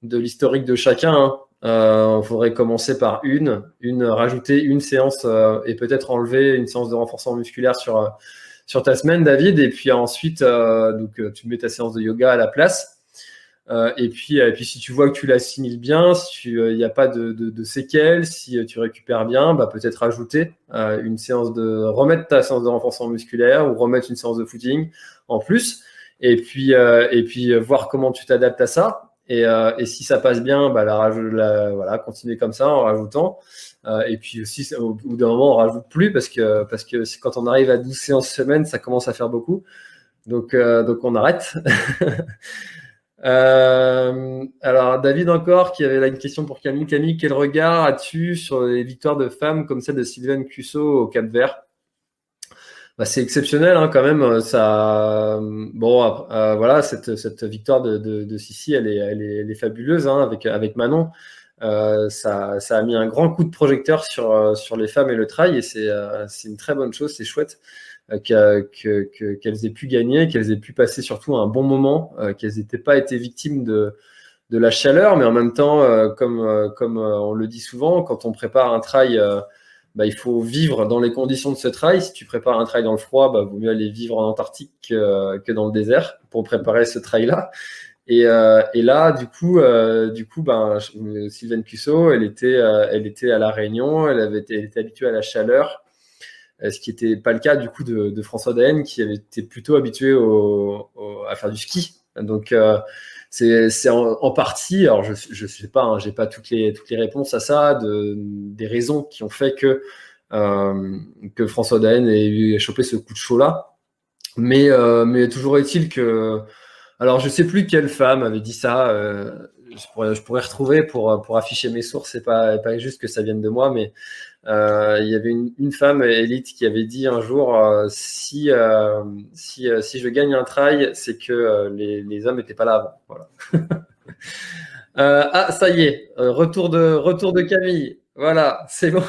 Speaker 1: l'historique de chacun, hein. Il faudrait commencer par rajouter une séance et peut-être enlever une séance de renforcement musculaire sur ta semaine, David, et puis ensuite, tu mets ta séance de yoga à la place. Et puis, si tu vois que tu l'assimiles bien, si il n'y a pas de séquelles, si tu récupères bien, bah, peut-être rajouter remettre ta séance de renforcement musculaire ou remettre une séance de footing en plus. Et puis voir comment tu t'adaptes à ça. Et si ça passe bien, bah, voilà, continuer comme ça en rajoutant. Et puis aussi, au bout d'un moment, on rajoute plus parce que quand on arrive à 12 séances semaine, ça commence à faire beaucoup. Donc on arrête. Alors, David encore, qui avait là une question pour Camille. Camille, quel regard as-tu sur les victoires de femmes comme celle de Sylvaine Cusso au Cap-Vert? Bah, c'est exceptionnel hein, quand même. Bon, voilà, cette victoire de Sissi, elle est fabuleuse hein, avec Manon. Ça a mis un grand coup de projecteur sur les femmes et le trail et c'est une très bonne chose, c'est chouette. qu'elles aient pu gagner, qu'elles aient pu passer surtout un bon moment, qu'elles n'aient pas été victimes de la chaleur, mais en même temps, comme on le dit souvent, quand on prépare un trail, il faut vivre dans les conditions de ce trail. Si tu prépares un trail dans le froid, vaut mieux aller vivre en Antarctique que dans le désert pour préparer ce trail-là. Et là, du coup, Sylvaine Cussot, elle était à La Réunion, elle était habituée à la chaleur, ce qui n'était pas le cas du coup de François Daen, qui avait été plutôt habitué à faire du ski. Donc c'est en partie, alors je sais pas, hein, j'ai pas toutes les réponses à ça, des raisons qui ont fait que François Daen ait chopé ce coup de chaud là. Mais toujours est-il que, alors je sais plus quelle femme avait dit ça. Je pourrais retrouver pour afficher mes sources. C'est pas juste que ça vienne de moi, mais il y avait une femme élite qui avait dit un jour si je gagne un trail, c'est que les hommes n'étaient pas là avant. Voilà. Ça y est, retour de Camille. Voilà, c'est bon.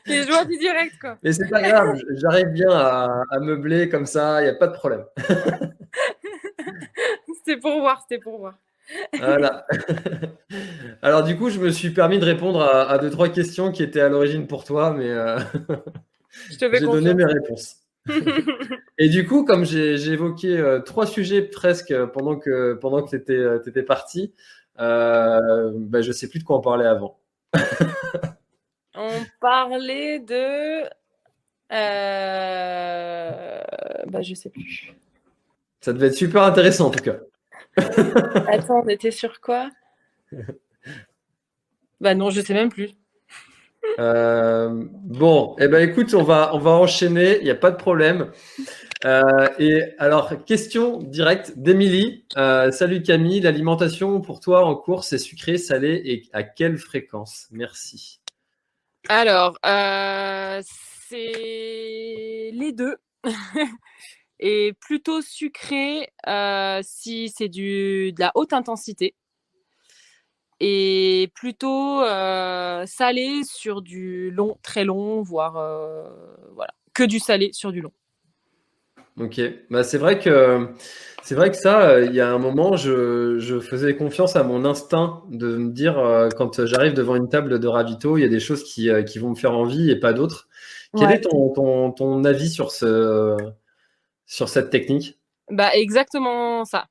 Speaker 2: Les joies du direct, quoi.
Speaker 1: Mais c'est pas grave, j'arrive bien à meubler comme ça, il n'y a pas de problème.
Speaker 2: C'était pour voir.
Speaker 1: Voilà. Alors du coup, je me suis permis de répondre à 2-3 questions qui étaient à l'origine pour toi, mais
Speaker 2: Je te fais
Speaker 1: j'ai donné mes réponses. Et du coup, comme j'ai évoqué 3 sujets presque pendant que tu étais parti, je sais plus de quoi on parlait avant.
Speaker 2: On parlait de... je sais plus.
Speaker 1: Ça devait être super intéressant en tout cas.
Speaker 2: Attends, on était sur quoi? Non, je sais même plus.
Speaker 1: Bon, écoute, on va enchaîner, il n'y a pas de problème. Et alors, question directe d'Émilie. Salut Camille, l'alimentation pour toi en course, est sucrée, salée et à quelle fréquence? Merci.
Speaker 2: Alors, c'est les deux. Et plutôt sucré si c'est de la haute intensité. Et plutôt salé sur du long, très long, voire que du salé sur du long.
Speaker 1: Ok, c'est vrai que ça, il y a un moment, je faisais confiance à mon instinct de me dire quand j'arrive devant une table de ravito, il y a des choses qui vont me faire envie et pas d'autres. Quel est ton avis sur cette technique?
Speaker 2: Exactement ça.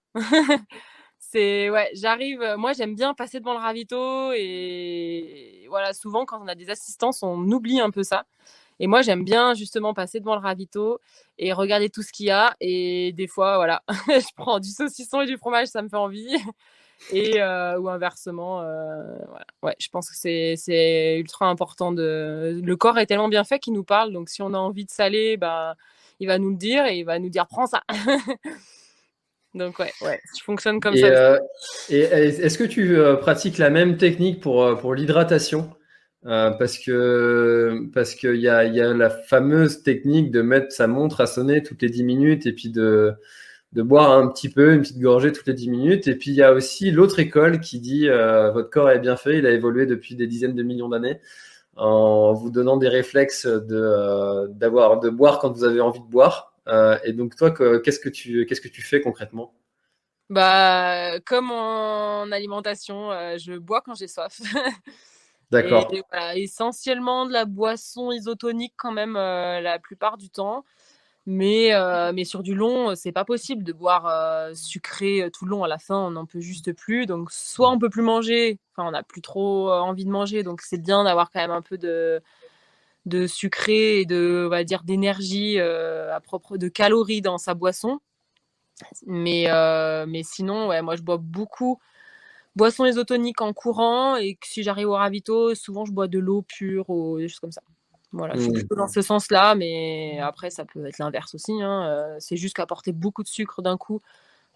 Speaker 2: J'arrive, moi j'aime bien passer devant le ravito et voilà, souvent quand on a des assistances, on oublie un peu ça. Et moi j'aime bien justement passer devant le ravito et regarder tout ce qu'il y a. Et des fois, voilà, je prends du saucisson et du fromage, ça me fait envie. Ou inversement, voilà. Ouais, je pense que c'est ultra important le corps est tellement bien fait qu'il nous parle. Donc si on a envie de saler, il va nous le dire et il va nous dire prends ça. Donc ouais, je fonctionne comme ça.
Speaker 1: Et est-ce que tu pratiques la même technique pour l'hydratation? Parce que il y a la fameuse technique de mettre sa montre à sonner toutes les 10 minutes et puis de boire un petit peu, une petite gorgée toutes les 10 minutes. Et puis il y a aussi l'autre école qui dit votre corps est bien fait, il a évolué depuis des dizaines de millions d'années en vous donnant des réflexes de boire quand vous avez envie de boire. Et donc toi, qu'est-ce que tu fais concrètement?
Speaker 2: Comme en alimentation, je bois quand j'ai soif.
Speaker 1: D'accord.
Speaker 2: Et voilà, essentiellement de la boisson isotonique quand même la plupart du temps. Mais sur du long, c'est pas possible de boire sucré tout le long. À la fin, on n'en peut juste plus. Donc, soit on peut plus manger, enfin, on n'a plus trop envie de manger. Donc, c'est bien d'avoir quand même un peu de sucré et on va dire, d'énergie à propos de calories dans sa boisson. Mais sinon, ouais, moi, je bois beaucoup boisson isotonique en courant. Et si j'arrive au ravito, souvent, je bois de l'eau pure ou des choses comme ça. Voilà, je suis plutôt dans ce sens-là, mais après, ça peut être l'inverse aussi. C'est juste qu'apporter beaucoup de sucre d'un coup,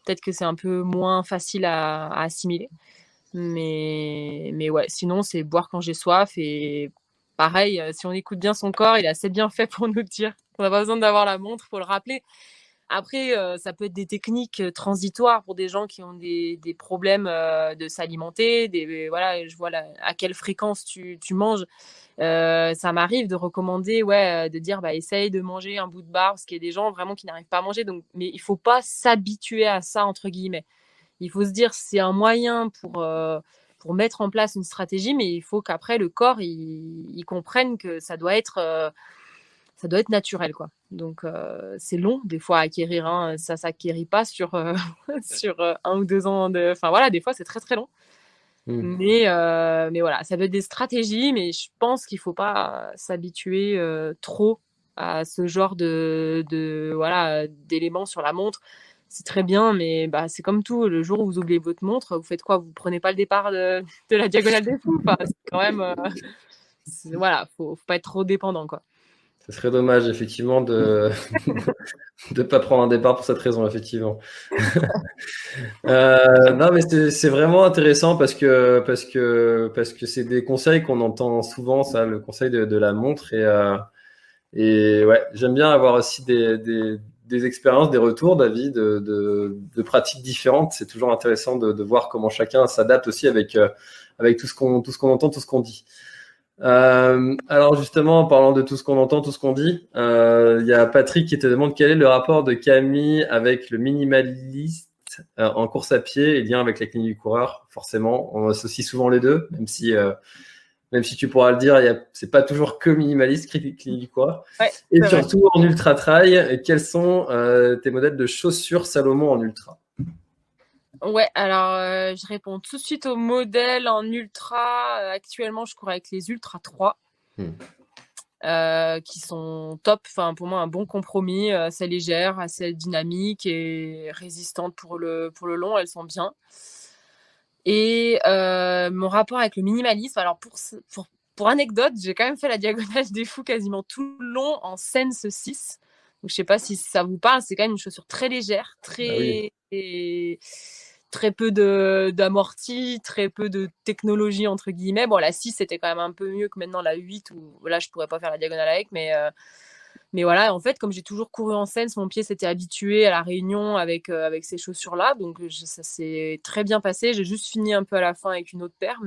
Speaker 2: peut-être que c'est un peu moins facile à assimiler. Mais ouais, sinon, c'est boire quand j'ai soif. Et pareil, si on écoute bien son corps, il est assez bien fait pour nous dire. On n'a pas besoin d'avoir la montre, il faut le rappeler. Après, ça peut être des techniques transitoires pour des gens qui ont des problèmes de s'alimenter. Voilà, je vois à quelle fréquence tu manges. Ça m'arrive de recommander, de dire, bah, essaye de manger un bout de barre, parce qu'il y a des gens vraiment qui n'arrivent pas à manger. Donc, mais il faut pas s'habituer à ça, entre guillemets. Il faut se dire, c'est un moyen pour mettre en place une stratégie, mais il faut qu'après, le corps, il comprenne que ça doit être naturel, quoi. Donc, c'est long, des fois, à acquérir. Hein. Ça s'acquérit pas sur, sur 1 ou 2 ans. Enfin, voilà, des fois, c'est très, très long.
Speaker 1: Hmm.
Speaker 2: Mais voilà, ça peut être des stratégies, mais je pense qu'il faut pas s'habituer trop à ce genre voilà, d'éléments sur la montre. C'est très bien, mais bah, c'est comme tout. Le jour où vous oubliez votre montre, vous faites quoi? Vous prenez pas le départ de la diagonale des fous. Enfin, c'est quand même, voilà, faut pas être trop dépendant, quoi.
Speaker 1: Ce serait dommage, effectivement, de ne pas prendre un départ pour cette raison, effectivement. Non, mais c'est vraiment intéressant parce que c'est des conseils qu'on entend souvent, ça, le conseil de la montre. Et ouais, j'aime bien avoir aussi des expériences, des retours d'avis, de pratiques différentes. C'est toujours intéressant de voir comment chacun s'adapte aussi avec tout ce qu'on entend, tout ce qu'on dit. Alors justement, en parlant de tout ce qu'on entend, tout ce qu'on dit, il y a Patrick qui te demande quel est le rapport de Camille avec le minimaliste en course à pied et lien avec la clinique du coureur. Forcément, on associe souvent les deux, même si tu pourras le dire, c'est pas toujours que minimaliste, clinique du coureur.
Speaker 2: Ouais,
Speaker 1: Et
Speaker 2: c'est vrai.
Speaker 1: surtout en ultra trail, quels sont tes modèles de chaussures Salomon en ultra?
Speaker 2: Ouais, alors je réponds tout de suite au modèle en ultra. Actuellement, je cours avec les Ultra 3. Qui sont top. Enfin, pour moi, un bon compromis, assez légère, assez dynamique et résistante pour le long. Elles sont bien. Et mon rapport avec le minimalisme, alors pour anecdote, j'ai quand même fait la diagonale des fous quasiment tout le long en Sense 6. Donc, je sais pas si ça vous parle, c'est quand même une chaussure très légère,
Speaker 1: Ah oui.
Speaker 2: très peu d'amorti, très peu de technologie, entre guillemets. Bon, la 6, c'était quand même un peu mieux que maintenant la 8, où là, je pourrais pas faire la diagonale avec, mais voilà, en fait, comme j'ai toujours couru en Sense, mon pied s'était habitué à la Réunion avec ces chaussures-là. Donc, ça s'est très bien passé. J'ai juste fini un peu à la fin avec une autre paire.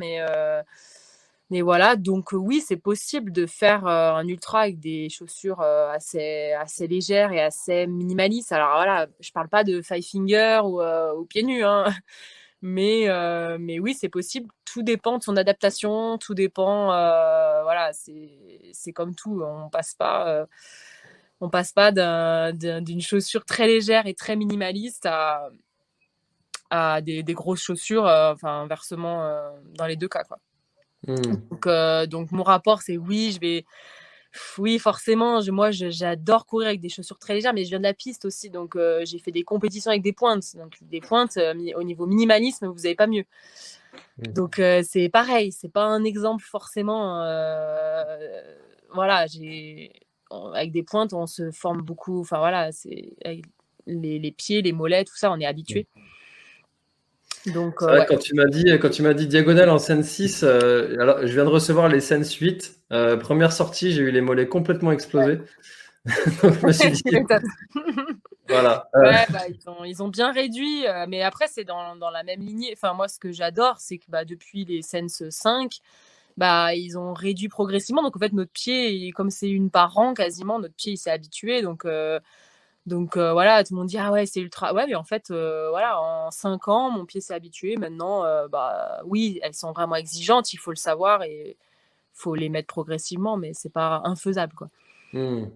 Speaker 2: Mais voilà, donc oui, c'est possible de faire un ultra avec des chaussures assez légères et assez minimalistes. Alors voilà, je parle pas de Five Finger ou pieds nus, hein. Mais oui, c'est possible. Tout dépend de son adaptation. Tout dépend. Voilà, c'est comme tout. On passe pas d'une chaussure très légère et très minimaliste à des grosses chaussures, enfin inversement dans les deux cas, quoi. Donc mon rapport, c'est oui, forcément, moi j'adore courir avec des chaussures très légères, mais je viens de la piste aussi, donc j'ai fait des compétitions avec des pointes. Donc des pointes, au niveau minimalisme, vous n'avez pas mieux. Donc c'est pareil, c'est pas un exemple forcément. Voilà, avec des pointes, on se forme beaucoup. Enfin voilà, c'est avec les pieds, les mollets, tout ça, on est habitué. Donc
Speaker 1: C'est vrai
Speaker 2: ouais.
Speaker 1: que quand tu m'as dit diagonale en scène 6, alors je viens de recevoir les scènes 8. Première sortie, j'ai eu les mollets complètement explosés. Donc je me suis dit, voilà.
Speaker 2: Ouais, bah, ils ont bien réduit, mais après, c'est dans la même lignée. Enfin, moi, ce que j'adore, c'est que bah, depuis les Sense 5, bah, ils ont réduit progressivement. Donc, en fait, notre pied, comme c'est une par an quasiment, notre pied, il s'est habitué. Donc voilà, tout le monde dit, ah ouais, c'est ultra. Ouais, mais en fait, voilà, en 5 ans, mon pied s'est habitué. Maintenant, bah, oui, elles sont vraiment exigeantes, il faut le savoir et il faut les mettre progressivement, mais c'est pas infaisable, quoi.
Speaker 1: Hmm.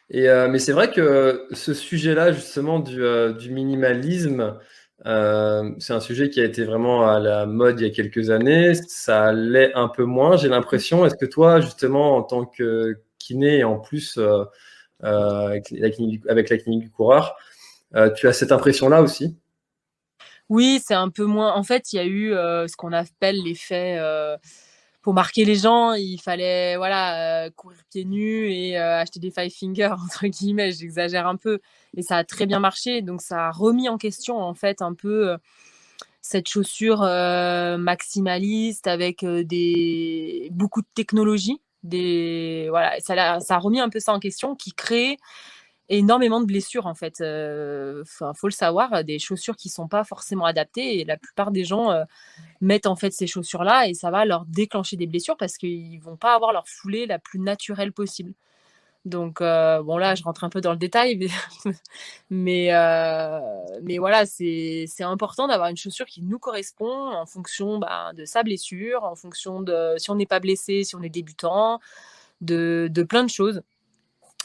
Speaker 1: Mais c'est vrai que ce sujet-là, justement, du minimalisme, c'est un sujet qui a été vraiment à la mode il y a quelques années. Ça l'est un peu moins, j'ai l'impression. Est-ce que toi, justement, en tant que kiné et en plus avec la clinique du coureur, tu as cette impression-là aussi?
Speaker 2: Oui, c'est un peu moins. En fait, il y a eu ce qu'on appelle l'effet. Pour marquer les gens, il fallait voilà, courir pieds nus et acheter des five fingers, entre guillemets, j'exagère un peu. Et ça a très bien marché. Donc, ça a remis en question, en fait, un peu cette chaussure maximaliste avec beaucoup de technologie. Voilà, ça a remis un peu ça en question, qui crée énormément de blessures en fait. Faut le savoir, des chaussures qui sont pas forcément adaptées et la plupart des gens mettent en fait ces chaussures-là et ça va leur déclencher des blessures parce qu'ils vont pas avoir leur foulée la plus naturelle possible. Donc bon là, je rentre un peu dans le détail, mais voilà, c'est important d'avoir une chaussure qui nous correspond en fonction de sa blessure, en fonction de si on n'est pas blessé, si on est débutant, de plein de choses.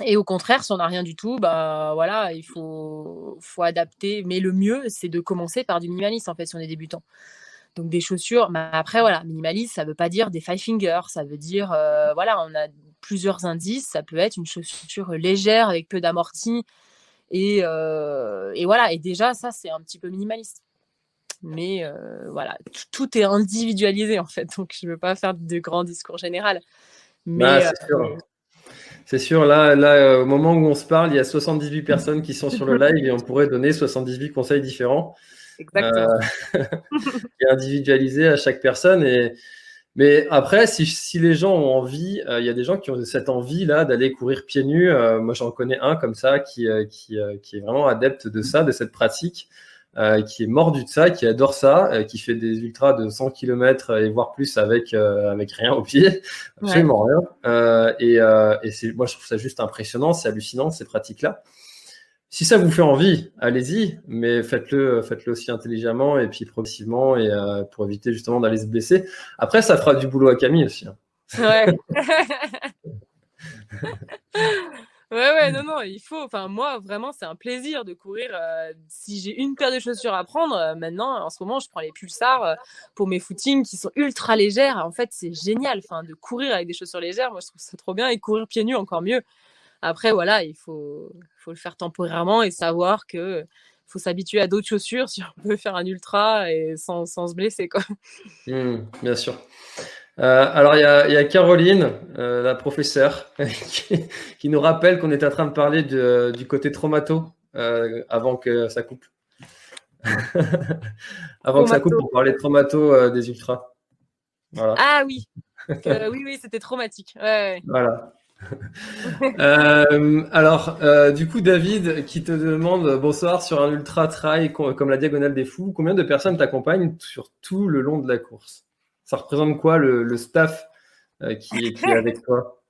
Speaker 2: Et au contraire, si on n'a rien du tout, voilà, il faut adapter. Mais le mieux, c'est de commencer par du minimaliste en fait si on est débutant. Donc des chaussures, mais après voilà, minimaliste, ça veut pas dire des five fingers, ça veut dire voilà, on a plusieurs indices, ça peut être une chaussure légère avec peu d'amorti et voilà, et déjà ça c'est un petit peu minimaliste. Mais voilà, tout est individualisé en fait, donc je veux pas faire de grands discours généraux. Mais
Speaker 1: C'est sûr. C'est sûr, là, au moment où on se parle, il y a 78 personnes qui sont sur le live et on pourrait donner 78 conseils différents.
Speaker 2: exactement.
Speaker 1: Et individualisés à chaque personne. Mais après, si les gens ont envie, il y a des gens qui ont cette envie-là d'aller courir pieds nus. Moi, j'en connais un comme ça qui est vraiment adepte de ça, de cette pratique, qui est mordu de ça, qui adore ça, qui fait des ultras de 100 km et voire plus avec rien au pied, absolument rien. Moi, je trouve ça juste impressionnant, c'est hallucinant ces pratiques-là. Si ça vous fait envie, allez-y, mais faites-le aussi intelligemment et puis progressivement et pour éviter justement d'aller se blesser. Après, ça fera du boulot à Camille aussi.
Speaker 2: Ouais. Ouais, non, il faut. Enfin, moi, vraiment, c'est un plaisir de courir. Si j'ai une paire de chaussures à prendre, maintenant, en ce moment, je prends les Pulsar pour mes footings qui sont ultra légères. En fait, c'est génial. Enfin, de courir avec des chaussures légères, moi, je trouve ça trop bien. Et courir pieds nus, encore mieux. Après, voilà, il faut le faire temporairement et savoir que faut s'habituer à d'autres chaussures si on veut faire un ultra et sans se blesser, quoi.
Speaker 1: Bien sûr. Alors, il y a Caroline, la professeure, qui nous rappelle qu'on est en train de parler du côté traumato avant que ça coupe. Avant que ça coupe, on parlait de traumato des ultras. Voilà.
Speaker 2: Ah oui, oui, c'était traumatique. Ouais.
Speaker 1: Voilà. Alors, du coup, David, qui te demande bonsoir sur un ultra trail comme la Diagonale des Fous, combien de personnes t'accompagnent sur tout le long de la course? Ça représente quoi le staff qui est avec toi?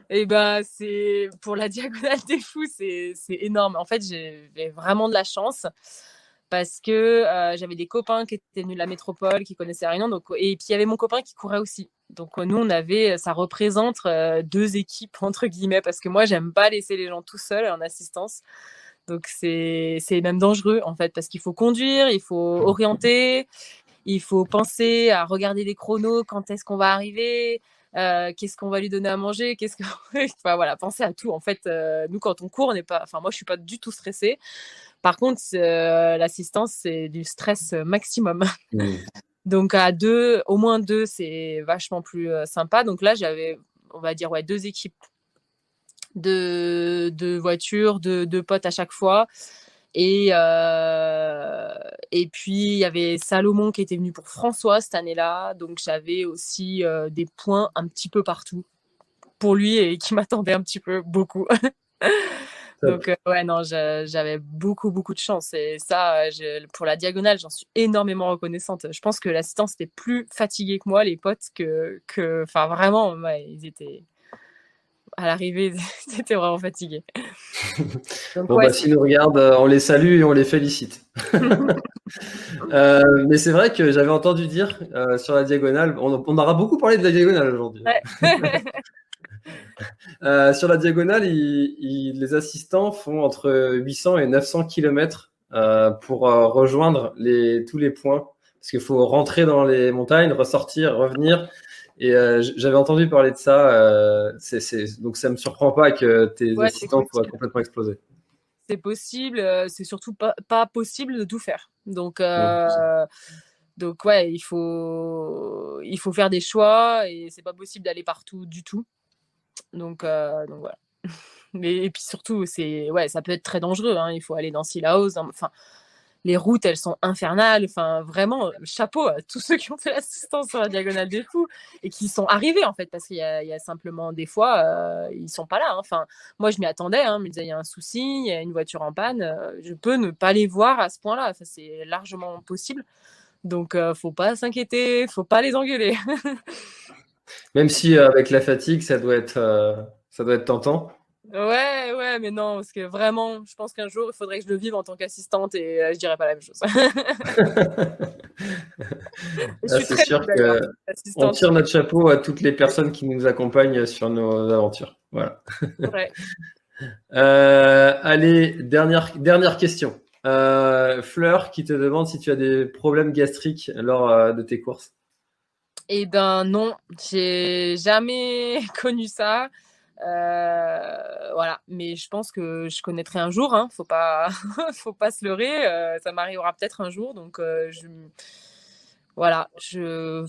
Speaker 2: Et c'est pour la Diagonale des Fous, c'est énorme. En fait, j'ai vraiment de la chance parce que j'avais des copains qui étaient venus de la métropole, qui connaissaient rien, et puis il y avait mon copain qui courait aussi. Donc nous, ça représente 2 équipes entre guillemets, parce que moi, j'aime pas laisser les gens tout seuls en assistance. Donc c'est même dangereux en fait, parce qu'il faut conduire, il faut orienter, il faut penser à regarder les chronos, quand est-ce qu'on va arriver, qu'est-ce qu'on va lui donner à manger, enfin voilà, penser à tout. En fait, nous quand on court, moi je suis pas du tout stressée. Par contre, l'assistance, c'est du stress maximum. Donc à 2, au moins 2, c'est vachement plus sympa. Donc là, j'avais, on va dire, 2 équipes de voitures, de potes à chaque fois. Et puis, il y avait Salomon qui était venu pour François cette année-là. Donc, j'avais aussi des points un petit peu partout pour lui et qui m'attendaient un petit peu beaucoup. Donc, non, j'avais beaucoup, beaucoup de chance. Et ça, pour la Diagonale, j'en suis énormément reconnaissante. Je pense que l'assistance était plus fatiguée que moi, les potes, enfin, vraiment, ils étaient... À l'arrivée, ils étaient vraiment fatigués. Donc,
Speaker 1: S'ils nous regardent, on les salue et on les félicite. Mais c'est vrai que j'avais entendu dire sur la Diagonale, on aura beaucoup parlé de la Diagonale aujourd'hui.
Speaker 2: Ouais.
Speaker 1: Sur la Diagonale, les assistants font entre 800 et 900 km pour rejoindre tous les points. Parce qu'il faut rentrer dans les montagnes, ressortir, revenir. Et j'avais entendu parler de ça. Donc ça ne me surprend pas que tes assistants soient complètement explosés.
Speaker 2: C'est possible, c'est surtout pas possible de tout faire. Donc ouais, il faut faire des choix et c'est pas possible d'aller partout du tout. Donc voilà. Et puis surtout, ça peut être très dangereux. Hein. Il faut aller dans Sillaos. Enfin, les routes, elles sont infernales. Enfin, vraiment, chapeau à tous ceux qui ont fait l'assistance sur la Diagonale des Fous et qui sont arrivés, en fait, parce qu'il y a simplement des fois, ils sont pas là. Hein. Enfin, moi, je m'y attendais. Hein, je me disais, il y a un souci, il y a une voiture en panne. Je peux ne pas les voir à ce point-là. Enfin, c'est largement possible. Donc, faut pas s'inquiéter, faut pas les engueuler.
Speaker 1: Même si avec la fatigue, ça doit être tentant.
Speaker 2: Ouais, mais non, parce que vraiment, je pense qu'un jour, il faudrait que je le vive en tant qu'assistante et je dirais pas la même chose. Je suis
Speaker 1: C'est
Speaker 2: très
Speaker 1: sûr
Speaker 2: d'ailleurs,
Speaker 1: qu'on
Speaker 2: assistante.
Speaker 1: tire notre chapeau à toutes les personnes qui nous accompagnent sur nos aventures. Voilà.
Speaker 2: Ouais.
Speaker 1: Allez, dernière question. Fleur qui te demande si tu as des problèmes gastriques lors de tes courses.
Speaker 2: Eh ben non, j'ai jamais connu ça. Voilà, mais je pense que je connaîtrai un jour. Hein. Faut pas, faut pas se leurrer. Ça m'arrivera peut-être un jour. Donc voilà,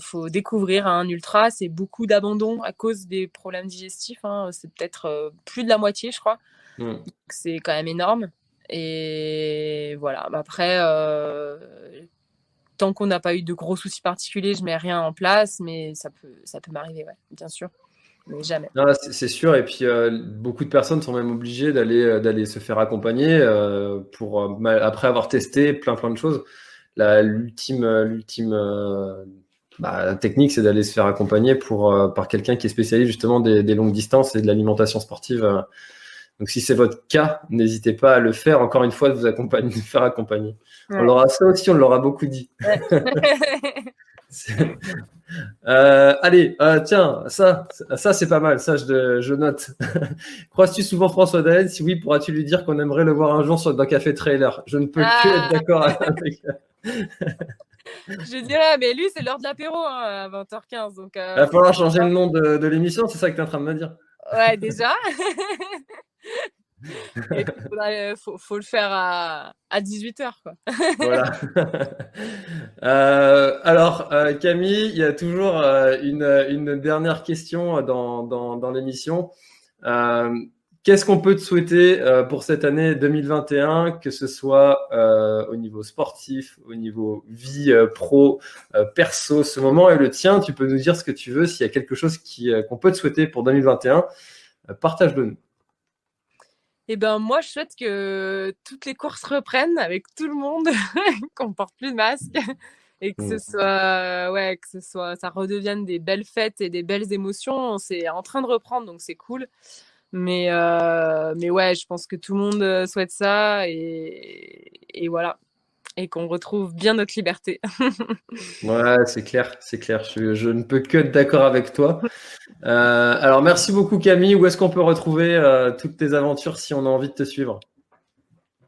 Speaker 2: faut découvrir un ultra. C'est beaucoup d'abandon à cause des problèmes digestifs. Hein. C'est peut-être plus de la moitié, je crois. C'est quand même énorme. Et voilà. Après, tant qu'on n'a pas eu de gros soucis particuliers, je mets rien en place, mais ça peut m'arriver, ouais, bien sûr, mais jamais.
Speaker 1: Non, c'est sûr. Et puis beaucoup de personnes sont même obligées d'aller se faire accompagner pour après avoir testé plein de choses. L'ultime technique, c'est d'aller se faire accompagner par quelqu'un qui est spécialiste justement des longues distances et de l'alimentation sportive. Donc si c'est votre cas, n'hésitez pas à le faire. Encore une fois, de vous accompagner, de faire accompagner. Ouais. On l'aura ça aussi, on l'aura beaucoup dit. Ouais. Allez, tiens, ça c'est pas mal. Ça, je note. Croises-tu souvent François Daen? Si oui, pourras-tu lui dire qu'on aimerait le voir un jour dans Café Trailer? Je ne peux que être d'accord avec.
Speaker 2: Je dirais, mais lui, c'est l'heure de l'apéro hein, à 20h15. Donc,
Speaker 1: il va falloir changer le nom de l'émission, c'est ça que tu es en train de me dire?
Speaker 2: Ouais, déjà. Et il faut le faire à 18h. Quoi.
Speaker 1: Voilà. Alors, Camille, il y a toujours une dernière question dans l'émission. Qu'est-ce qu'on peut te souhaiter pour cette année 2021, que ce soit au niveau sportif, au niveau vie pro, perso, ce moment est le tien. Tu peux nous dire ce que tu veux. S'il y a quelque chose qu'on peut te souhaiter pour 2021, partage-le nous.
Speaker 2: Eh ben moi, je souhaite que toutes les courses reprennent avec tout le monde, qu'on porte plus de masque et que ce soit, ça redevienne des belles fêtes et des belles émotions. C'est en train de reprendre, donc c'est cool. Mais ouais, je pense que tout le monde souhaite ça et voilà. Et qu'on retrouve bien notre liberté.
Speaker 1: Ouais, c'est clair. Je ne peux que être d'accord avec toi. Alors, merci beaucoup Camille. Où est-ce qu'on peut retrouver toutes tes aventures si on a envie de te suivre?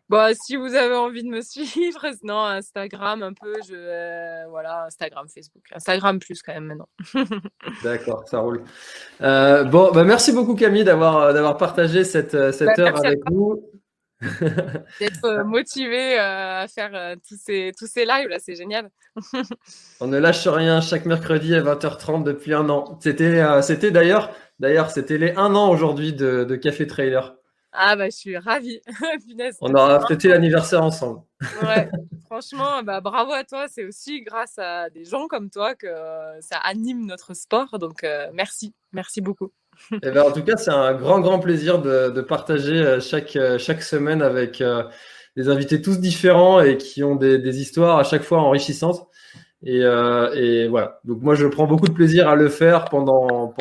Speaker 2: Bon, si vous avez envie de me suivre, non, Instagram un peu, voilà, Instagram, Facebook. Instagram plus quand même maintenant.
Speaker 1: D'accord, ça roule. Bon, merci beaucoup Camille d'avoir partagé cette heure avec nous.
Speaker 2: D'être motivé à faire tous ces lives là, c'est génial.
Speaker 1: On ne lâche rien chaque mercredi à 20h30 depuis 1 an. C'était d'ailleurs, c'était les 1 an aujourd'hui de Café Trailer.
Speaker 2: Ah bah je suis ravie. Punaise,
Speaker 1: on aura fêté l'anniversaire ensemble.
Speaker 2: Ouais, franchement, bravo à toi. C'est aussi grâce à des gens comme toi que ça anime notre sport. Donc merci beaucoup.
Speaker 1: Et en tout cas, c'est un grand plaisir de partager chaque semaine avec des invités tous différents et qui ont des histoires à chaque fois enrichissantes. Et voilà. Donc moi, je prends beaucoup de plaisir à le faire pendant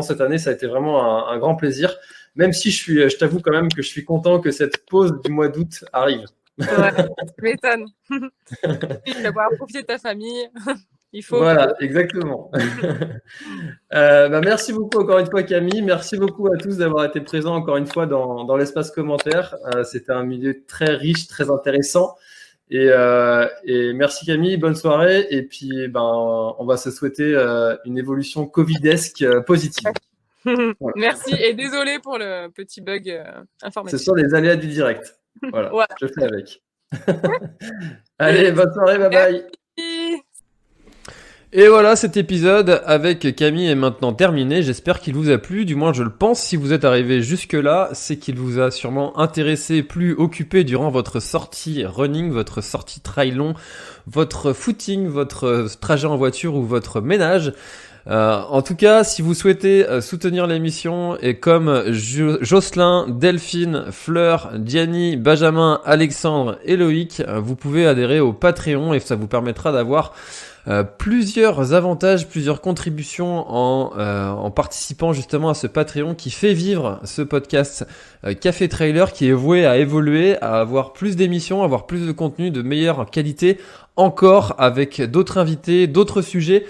Speaker 1: cette année. Ça a été vraiment un grand plaisir. Même si je t'avoue quand même que je suis content que cette pause du mois d'août arrive.
Speaker 2: Ouais, tu m'étonnes. Tu vas pouvoir profiter de ta famille. Il faut.
Speaker 1: Voilà, exactement. Merci beaucoup encore une fois Camille. Merci beaucoup à tous d'avoir été présents encore une fois dans l'espace commentaire. C'était un milieu très riche, très intéressant. Et merci Camille, bonne soirée. Et puis on va se souhaiter une évolution covidesque positive.
Speaker 2: Voilà. Merci et désolé pour le petit bug informatique.
Speaker 1: Ce sont des aléas du direct. Voilà. Je fais avec. Allez, bonne soirée, bye bye.
Speaker 2: Merci.
Speaker 1: Et voilà, cet épisode avec Camille est maintenant terminé. J'espère qu'il vous a plu, du moins je le pense. Si vous êtes arrivé jusque-là, c'est qu'il vous a sûrement intéressé, plu, occupé durant votre sortie running, votre sortie trail long, votre footing, votre trajet en voiture ou votre ménage. En tout cas, si vous souhaitez soutenir l'émission, et comme Jocelyn, Delphine, Fleur, Gianni, Benjamin, Alexandre et Loïc, vous pouvez adhérer au Patreon et ça vous permettra d'avoir plusieurs avantages, plusieurs contributions en participant justement à ce Patreon qui fait vivre ce podcast Café Trailer, qui est voué à évoluer, à avoir plus d'émissions, à avoir plus de contenu de meilleure qualité, encore avec d'autres invités, d'autres sujets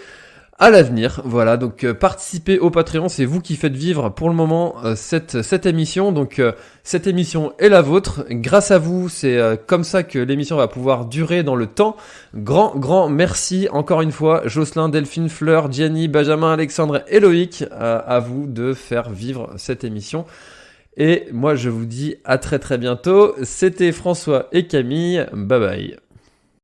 Speaker 1: à l'avenir. Voilà, donc participez au Patreon, c'est vous qui faites vivre pour le moment cette émission. Donc cette émission est la vôtre. Grâce à vous, c'est comme ça que l'émission va pouvoir durer dans le temps. Grand merci encore une fois, Jocelyn, Delphine, Fleur, Gianni, Benjamin, Alexandre et Loïc, à vous de faire vivre cette émission. Et moi je vous dis à très bientôt. C'était François et Camille. Bye bye.